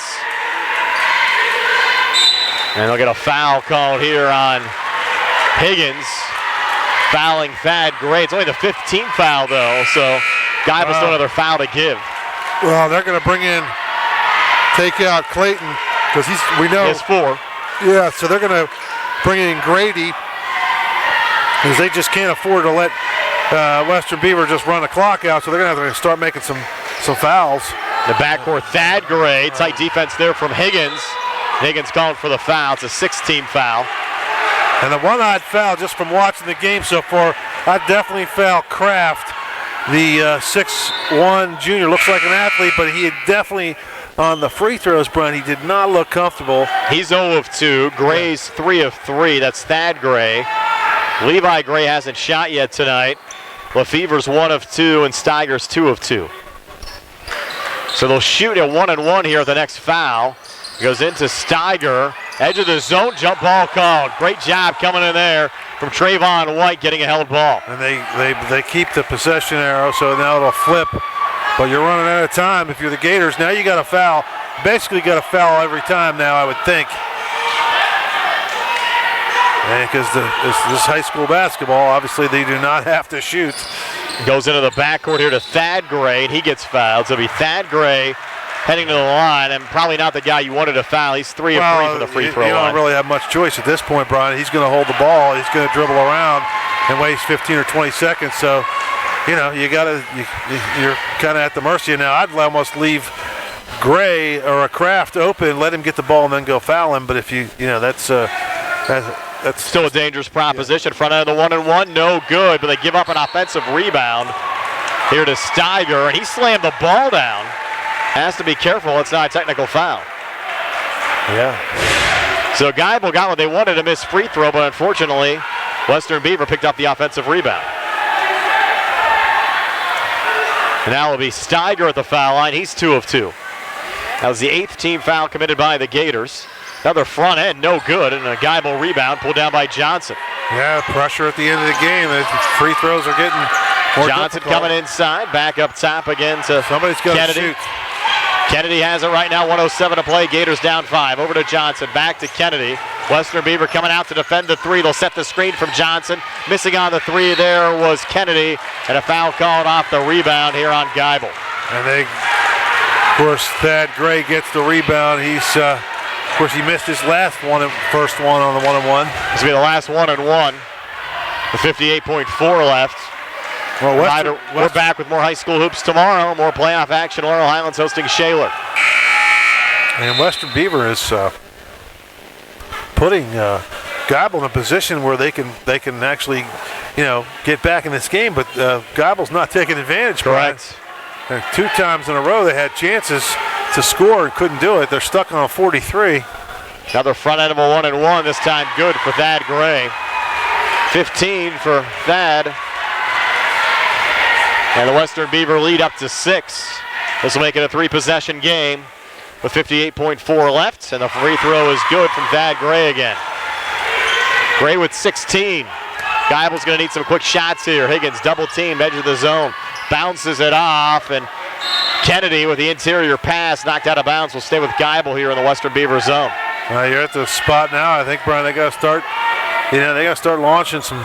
And they'll get a foul called here on Higgins. Fouling Thad Gray. It's only the 15th foul, though, so Geibel's still another foul to give. Well, they're going to take out Clayton, because we know. He has 4. Yeah, so they're going to bring in Grady, because they just can't afford to let Western Beaver just run the clock out, so they're going to have to start making some fouls. The backcourt, Thad Gray. Tight defense there from Higgins. Higgins called for the foul. It's a 16 foul. And the one-odd foul, just from watching the game so far, I'd definitely foul Kraft. The 6'1" junior looks like an athlete, but he had definitely, on the free throws, Brian, he did not look comfortable. He's 0 of 2. Gray's 3 of 3. That's Thad Gray. Levi Gray hasn't shot yet tonight. Lefevre's 1 of 2, and Steiger's 2 of 2. So they'll shoot at 1-1 here at the next foul. Goes into Steiger. Edge of the zone, jump ball called. Great job coming in there from Trayvon White, getting a held ball. And they keep the possession arrow, so now it'll flip. But you're running out of time if you're the Gators. Now you got to foul. Basically got to foul every time now, I would think. And because this high school basketball, obviously they do not have to shoot. Goes into the backcourt here to Thad Gray, and he gets fouled. So it'll be Thad Gray heading to the line, and probably not the guy you wanted to foul. He's 3 of 3 for the free throw line. You don't really have much choice at this point, Brian. He's going to hold the ball. He's going to dribble around and waste 15 or 20 seconds. So, you're kind of at the mercy. Now, I'd almost leave Gray or a Kraft open, let him get the ball, and then go foul him. But if that's still a dangerous proposition. Yeah. Front end of the 1-1, no good, but they give up an offensive rebound here to Steiger, and he slammed the ball down. Has to be careful, it's not a technical foul. Yeah. So Geibel got what they wanted, a missed free throw, but unfortunately, Western Beaver picked up the offensive rebound. And now it'll be Steiger at the foul line. He's 2 of 2. That was the 8th team foul committed by the Gators. Another front end, no good, and a Geibel rebound pulled down by Johnson. Yeah, pressure at the end of the game. The free throws are getting more Johnson difficult. Coming inside, back up top again to Somebody's got to shoot. Kennedy has it right now, 1:07 to play. Gators down 5. Over to Johnson, back to Kennedy. Western Beaver coming out to defend the 3. They'll set the screen from Johnson. Missing on the 3 there was Kennedy, and a foul called off the rebound here on Geibel. And of course, Thad Gray gets the rebound. Of course, he missed his first one on the 1-1. This will be the last 1-1. The 58.4 left. Well, we're back with more high school hoops tomorrow. More playoff action. Laurel Highlands hosting Shaler. And Western Beaver is putting Geibel in a position where they can actually, get back in this game. But Geibel's not taking advantage. Correct. And 2 times in a row they had chances to score and couldn't do it. They're stuck on a 43. Another front end of a 1-1. This time good for Thad Gray. 15 for Thad. And the Western Beaver lead up to 6. This will make it a 3-possession game with 58.4 left, and the free throw is good from Thad Gray again. Gray with 16. Geibel's going to need some quick shots here. Higgins double team, edge of the zone, bounces it off, and Kennedy with the interior pass knocked out of bounds will stay with Geibel here in the Western Beaver zone. You're at the spot now. I think, Brian, they got to start. They got to start launching some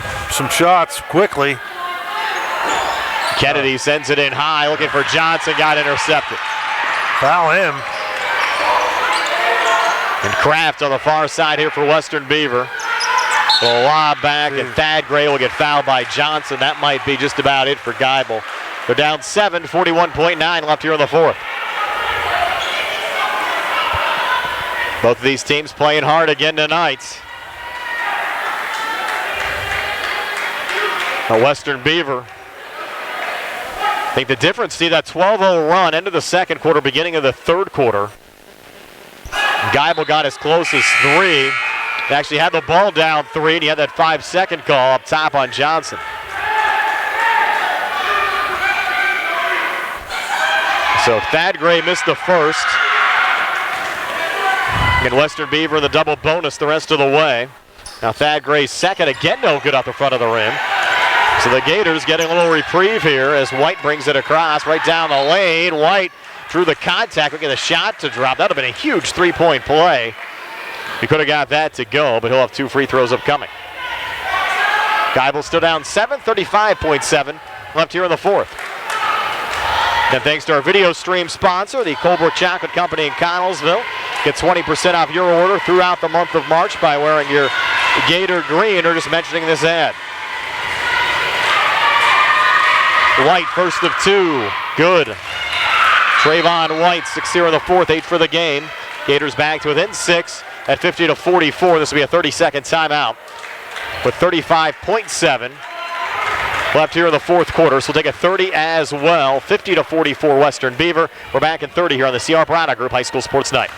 shots quickly. Kennedy sends it in high, looking for Johnson, got intercepted. Foul him. And Kraft on the far side here for Western Beaver. Will lob back, and Thad Gray will get fouled by Johnson. That might be just about it for Geibel. They're down 7, 41.9 left here in the 4th. Both of these teams playing hard again tonight. The Western Beaver. I think the difference, see that 12-0 run, end of the second quarter, beginning of the third quarter. Geibel got as close as 3. They actually had the ball down 3, and he had that 5-second call up top on Johnson. So Thad Gray missed the first. And Western Beaver in the double bonus the rest of the way. Now Thad Gray's second, again no good off the front of the rim. So the Gators getting a little reprieve here as White brings it across right down the lane. White through the contact, looking at the shot to drop. That would have been a huge 3-point play. He could have got that to go, but he'll have 2 free throws upcoming. Geibel still down 7, 35.7 left here in the 4th. And thanks to our video stream sponsor, the Colebrook Chocolate Company in Connellsville. Get 20% off your order throughout the month of March by wearing your Gator green or just mentioning this ad. White, first of 2, good. Trayvon White, 6 here in the 4th, 8 for the game. Gators back to within 6 at 50-44. This will be a 30-second timeout with 35.7 left here in the fourth quarter, so we'll take a 30 as well. 50-44 Western Beaver. We're back in 30 here on the C.R. Product Group High School Sports Night.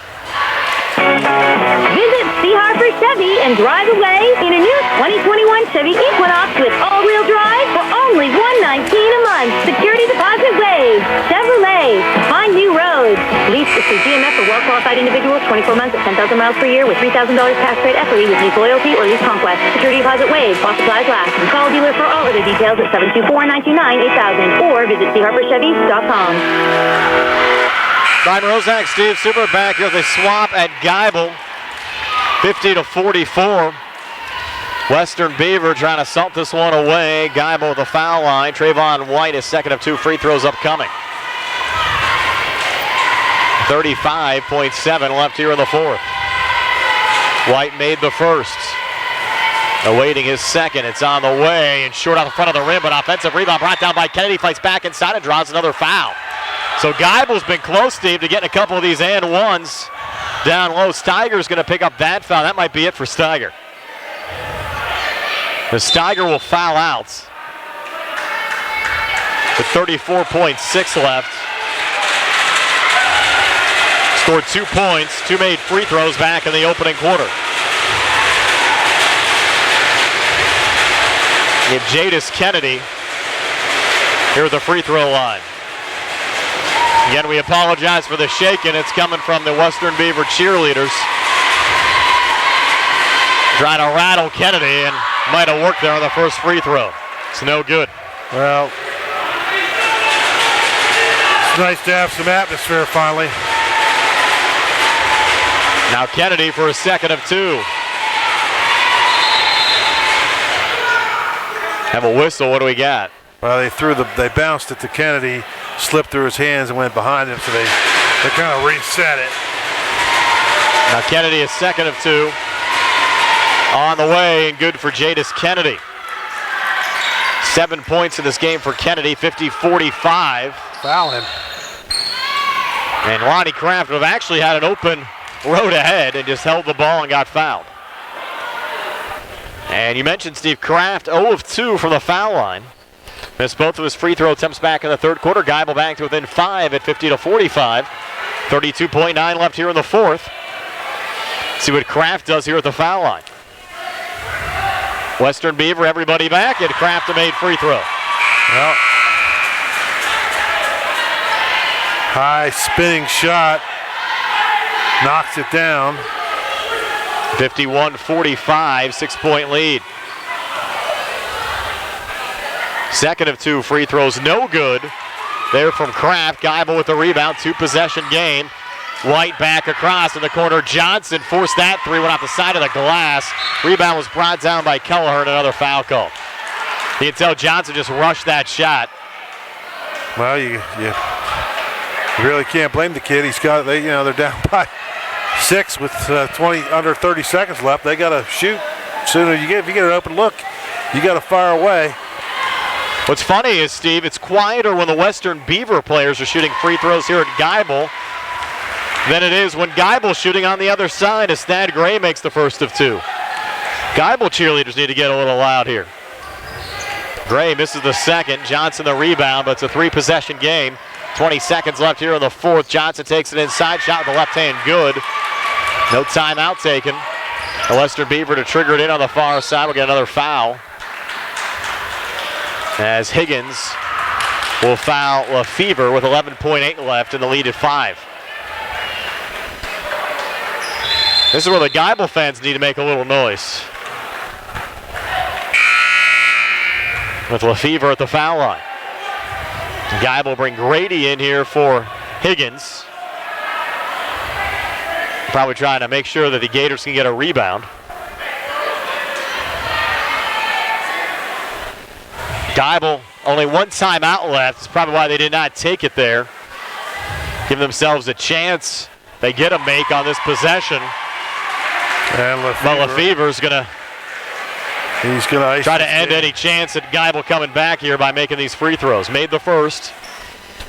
Visit C. Harper Chevy and drive away in a new 2021 Chevy Equinox with all-wheel drive for only $119 a month. Security deposit waived. Chevrolet. Find new roads. Lease is through GMF for well-qualified individuals, 24 months at 10,000 miles per year with $3,000 cash rate equity with lease loyalty or lease conquest. Security deposit waived. While supplies last. Call dealer for all other details at 724-929-8000 or visit charperchevy.com. Brian Rozak, Steve Super back here with a swap at Geibel. 50-44. Western Beaver trying to salt this one away. Geibel with the foul line. Trayvon White, his second of 2 free throws upcoming. 35.7 left here in the fourth. White made the first. Awaiting his second. It's on the way and short out the front of the rim, but offensive rebound brought down by Kennedy. Fights back inside and draws another foul. So Geibel's been close, Steve, to getting a couple of these and ones down low. Steiger's going to pick up that foul. That might be it for Steiger. The Steiger will foul out with 34.6 left. Scored 2 points, 2 made free throws back in the opening quarter. You have Jadis Kennedy here at the free throw line. Again, we apologize for the shaking. It's coming from the Western Beaver cheerleaders. Trying to rattle Kennedy and might have worked there on the first free throw. It's no good. Well, it's nice to have some atmosphere finally. Now Kennedy for a second of 2. Have a whistle. What do we got? Well, they bounced it to Kennedy, slipped through his hands and went behind him, so they kind of reset it. Now Kennedy is second of 2. On the way and good for Jadis Kennedy. 7 points in this game for Kennedy, 50-45. Foul him. And Lonnie Kraft would have actually had an open road ahead and just held the ball and got fouled. And you mentioned Steve Kraft, 0 of 2 from the foul line. Missed both of his free throw attempts back in the third quarter. Geibel back to within 5 at 50-45. 32.9 left here in the fourth. See what Kraft does here at the foul line. Western Beaver, everybody back, and Kraft a made free throw. Well, high spinning shot. Knocks it down. 51-45, 6-point lead. Second of 2 free throws, no good. There from Kraft. Geibel with the rebound, 2-possession game. White back across in the corner. Johnson forced that 3, went off the side of the glass. Rebound was brought down by Kelleher and another foul call. You can tell Johnson just rushed that shot. Well, you really can't blame the kid. They're down by 6 with under 30 seconds left. They got to shoot. Sooner if you get an open look, you got to fire away. What's funny is, Steve, it's quieter when the Western Beaver players are shooting free throws here at Geibel than it is when Geibel's shooting on the other side as Thad Gray makes the first of 2. Geibel cheerleaders need to get a little loud here. Gray misses the second. Johnson the rebound, but it's a 3-possession game. 20 seconds left here in the fourth. Johnson takes an inside shot with the left hand, good. No timeout taken. The Western Beaver to trigger it in on the far side. We'll get another foul. As Higgins will foul Lefevre with 11.8 left and the lead at 5. This is where the Geibel fans need to make a little noise. With Lefevre at the foul line. Geibel bring Grady in here for Higgins. Probably trying to make sure that the Gators can get a rebound. Geibel, only 1 timeout left. That's probably why they did not take it there. Give themselves a chance. They get a make on this possession. And Lefevre's going to try to end game. any chance at Geibel coming back here by making these free throws. Made the first.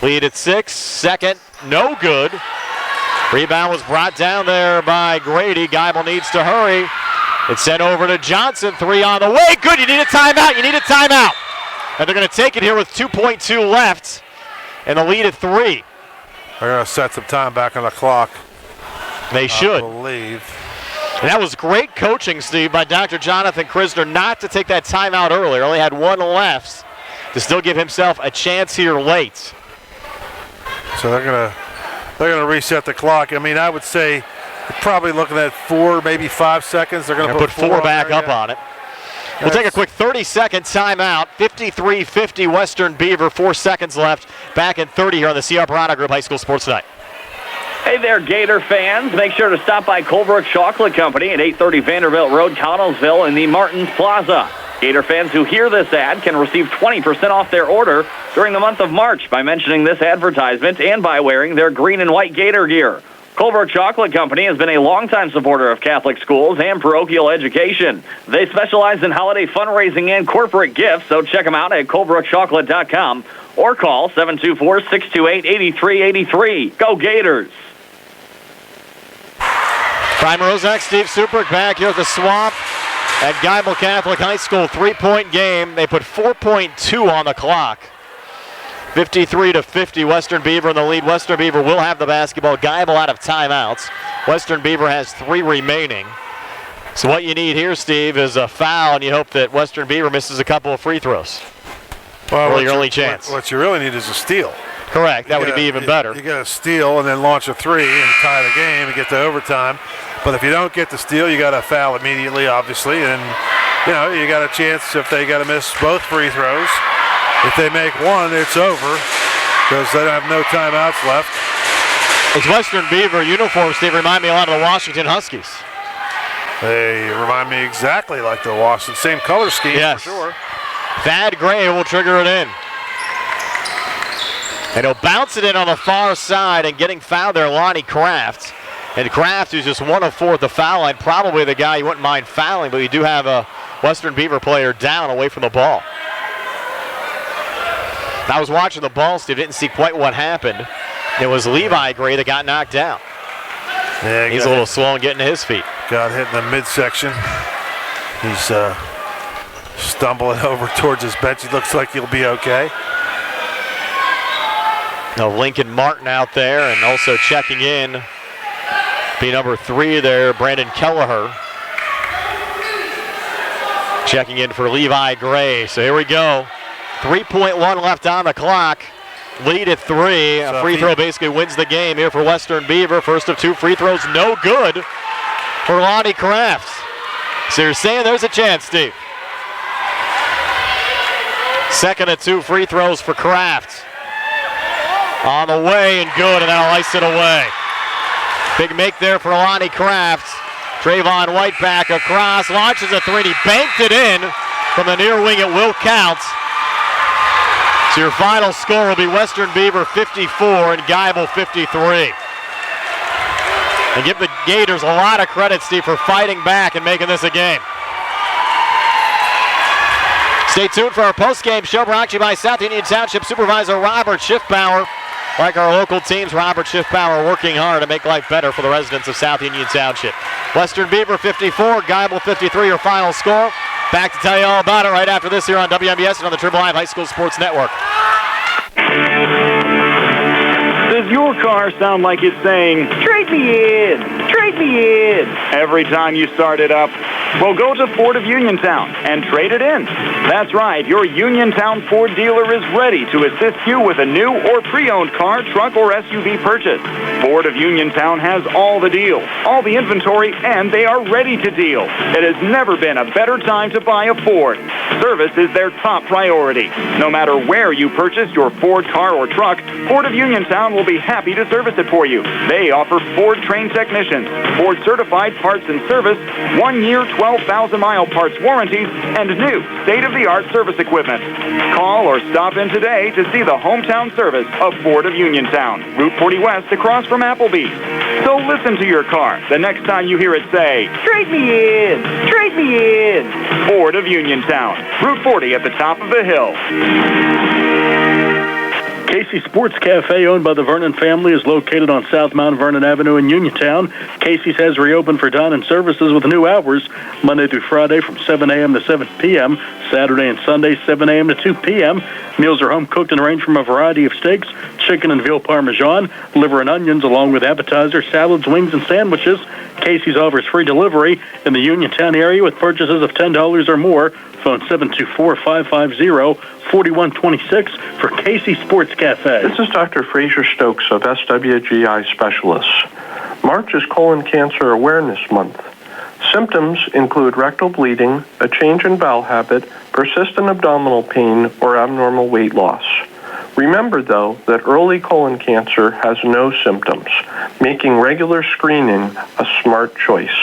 Lead at 6. Second, no good. Rebound was brought down there by Grady. Geibel needs to hurry. It's sent over to Johnson. 3 on the way. Good. You need a timeout. And they're going to take it here with 2.2 left and the lead at 3. They're going to set some time back on the clock. They should. I believe. And that was great coaching, Steve, by Dr. Jonathan Krisner not to take that timeout earlier. Only had 1 left to still give himself a chance here late. So they're gonna reset the clock. I mean, I would say you're probably looking at 4, maybe 5 seconds. They're gonna put 4 back up on it. We'll take a quick 30-second timeout. 53-50 Western Beaver. 4 seconds left. Back in 30 here on the CR Piranha Group High School Sports Tonight. Hey there, Gator fans. Make sure to stop by Colebrook Chocolate Company at 830 Vanderbilt Road, Connellsville in the Martins Plaza. Gator fans who hear this ad can receive 20% off their order during the month of March by mentioning this advertisement and by wearing their green and white Gator gear. Colebrook Chocolate Company has been a longtime supporter of Catholic schools and parochial education. They specialize in holiday fundraising and corporate gifts, so check them out at colebrookchocolate.com or call 724-628-8383. Go Gators! Prime Rozak, Steve Suprick back here at the Swamp at Geibel Catholic High School. 3-point game. They put 4.2 on the clock. 53-50, Western Beaver in the lead. Western Beaver will have the basketball. Geibel out of timeouts. Western Beaver has 3 remaining. So what you need here, Steve, is a foul, and you hope that Western Beaver misses a couple of free throws. Well, really your only chance. What you really need is a steal. Correct. That would be even better. You get a steal and then launch a 3 and tie the game and get to overtime. But if you don't get the steal, you got to foul immediately, obviously. And, you got a chance if they got to miss both free throws. If they make one, it's over because they have no timeouts left. Those Western Beaver uniforms, Steve, remind me a lot of the Washington Huskies. They remind me exactly like the Washington. Same color scheme, yes, for sure. Thad Gray will trigger it in. And he'll bounce it in on the far side, and getting fouled there, Lonnie Kraft. And Kraft, who's just 1 of 4 at the foul line, probably the guy you wouldn't mind fouling, but you do have a Western Beaver player down away from the ball. I was watching the ball, Steve, didn't see quite what happened. It was Levi Gray that got knocked down. Yeah, he's a little slow in getting to his feet. Got hit in the midsection. He's stumbling over towards his bench. He looks like he'll be okay. Now Lincoln Martin out there, and also checking in, be number 3 there, Brandon Kelleher. Checking in for Levi Gray. So here we go. 3.1 left on the clock. Lead at 3. A free throw basically wins the game here for Western Beaver. First of 2 free throws, no good for Lonnie Kraft. So you're saying there's a chance, Steve. Second of 2 free throws for Kraft. On the way and good, and that'll ice it away. Big make there for Lonnie Kraft. Trayvon White back across, launches a 3, and he banked it in from the near wing. It will count. So your final score will be Western Beaver 54 and Geibel 53. And give the Gators a lot of credit, Steve, for fighting back and making this a game. Stay tuned for our post-game show brought to you by South Union Township Supervisor Robert Schiffbauer. Like our local teams, Robert Schiffbauer working hard to make life better for the residents of South Union Township. Western Beaver 54, Geibel 53, your final score. Back to tell you all about it right after this here on WMBS and on the Triple Live High School Sports Network. Does your car sound like it's saying, "Trade me in, trade me in," every time you start it up? Well, go to Ford of Uniontown and trade it in. That's right, your Uniontown Ford dealer is ready to assist you with a new or pre-owned car, truck, or SUV purchase. Ford of Uniontown has all the deals, all the inventory, and they are ready to deal. It has never been a better time to buy a Ford. Service is their top priority. No matter where you purchase your Ford car or truck, Ford of Uniontown will be happy to service it for you. They offer Ford-trained technicians, Ford-certified parts and service, 1-year, 12,000-mile parts warranties, and new state-of-the-art service equipment. Call or stop in today to see the hometown service of Ford of Uniontown, Route 40 West across from Applebee's. So listen to your car the next time you hear it say, "Trade me in, trade me in." Ford of Uniontown, Route 40 at the top of the hill. Casey Sports Cafe, owned by the Vernon family, is located on South Mount Vernon Avenue in Uniontown. Casey's has reopened for dine-in services with new hours, Monday through Friday from 7 a.m. to 7 p.m., Saturday and Sunday 7 a.m. to 2 p.m. Meals are home-cooked and range from a variety of steaks, chicken and veal parmesan, liver and onions, along with appetizers, salads, wings, and sandwiches. Casey's offers free delivery in the Uniontown area with purchases of $10 or more. Phone 724-550-4126 for Casey Sports Cafe. This is Dr. Fraser Stokes of SWGI Specialists. March is Colon Cancer Awareness Month. Symptoms include rectal bleeding, a change in bowel habit, persistent abdominal pain, or abnormal weight loss. Remember, though, that early colon cancer has no symptoms, making regular screening a smart choice.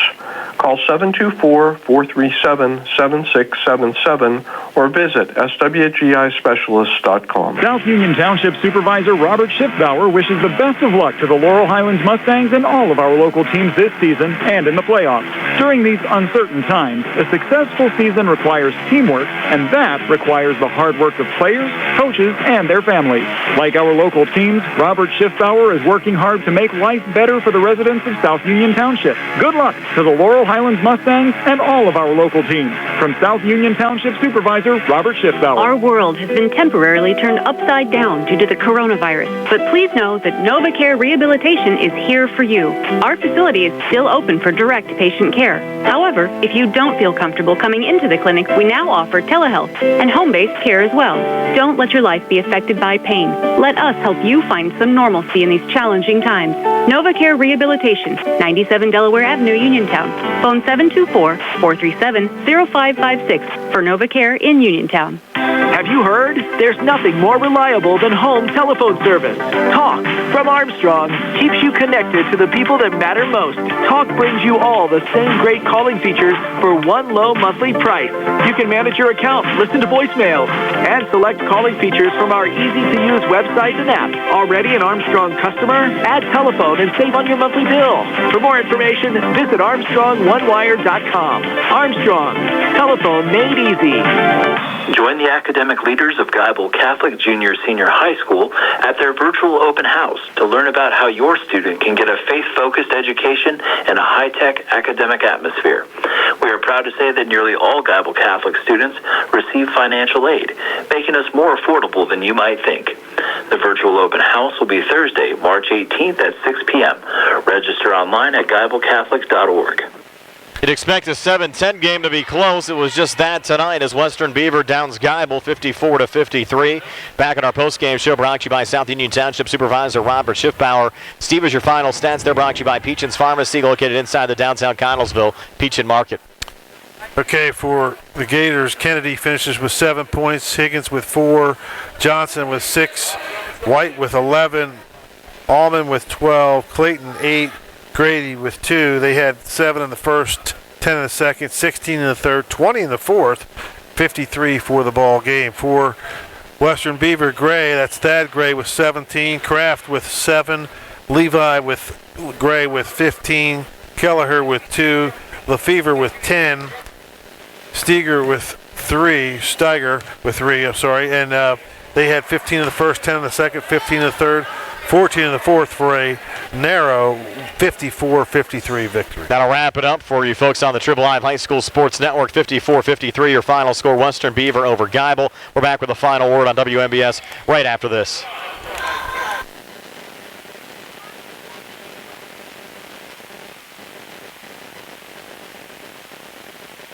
Call 724-437-7677 or visit swgispecialists.com. South Union Township Supervisor Robert Schiffbauer wishes the best of luck to the Laurel Highlands Mustangs and all of our local teams this season and in the playoffs. During these uncertain times, a successful season requires teamwork, and that requires the hard work of players, coaches, and their families. Like our local teams, Robert Schiffbauer is working hard to make life better for the residents of South Union Township. Good luck to the Laurel Highlands Mustangs and all of our local teams. From South Union Township Supervisor Robert Schiffbauer. Our world has been temporarily turned upside down due to the coronavirus, but please know that NovaCare Rehabilitation is here for you. Our facility is still open for direct patient care. However, if you don't feel comfortable coming into the clinic, we now offer telehealth and home-based care as well. Don't let your life be affected by pain. Let us help you find some normalcy in these challenging times. NovaCare Rehabilitation, 97 Delaware Avenue, Uniontown. Phone 724-437-0556 for NovaCare in Uniontown. Have you heard? There's nothing more reliable than home telephone service. Talk from Armstrong keeps you connected to the people that matter most. Talk brings you all the same great calling features for one low monthly price. You can manage your account, listen to voicemails, and select calling features from our easy-to-use website and app. Already an Armstrong customer? Add telephone and save on your monthly bill. For more information, visit ArmstrongOneWire.com. Armstrong, telephone made easy. Join the academic leaders of Geibel Catholic Junior Senior High School at their virtual open house to learn about how your student can get a faith-focused education in a high-tech academic atmosphere. We are proud to say that nearly all Geibel Catholic students receive financial aid, making us more affordable than you might think. The virtual open house will be Thursday, March 18th at 6 p.m. Register online at GeibelCatholic.org. You'd expect a 7-10 game to be close. It was just that tonight as Western Beaver downs Geibel 54-53. Back in our post-game show brought to you by South Union Township Supervisor Robert Schiffbauer. Steve, is your final stats. They're brought to you by Peachin's Pharmacy, located inside the downtown Connellsville Peachin Market. Okay, for the Gators, Kennedy finishes with 7 points, Higgins with 4, Johnson with 6, White with 11, Allman with 12, Clayton 8, Grady with 2. They had 7 in the first, 10 in the second, 16 in the third, 20 in the fourth, 53 for the ball game. For Western Beaver, Gray, that's Thad Gray with 17, Kraft with 7, Levi with Gray with 15, Kelleher with 2, Lefevre with 10, Steiger with 3, and they had 15 in the first, 10 in the second, 15 in the third, 14 in the fourth for a narrow 54-53 victory. That'll wrap it up for you folks on the Triple I High School Sports Network. 54-53, your final score, Western Beaver over Geibel. We're back with the final word on WMBS right after this.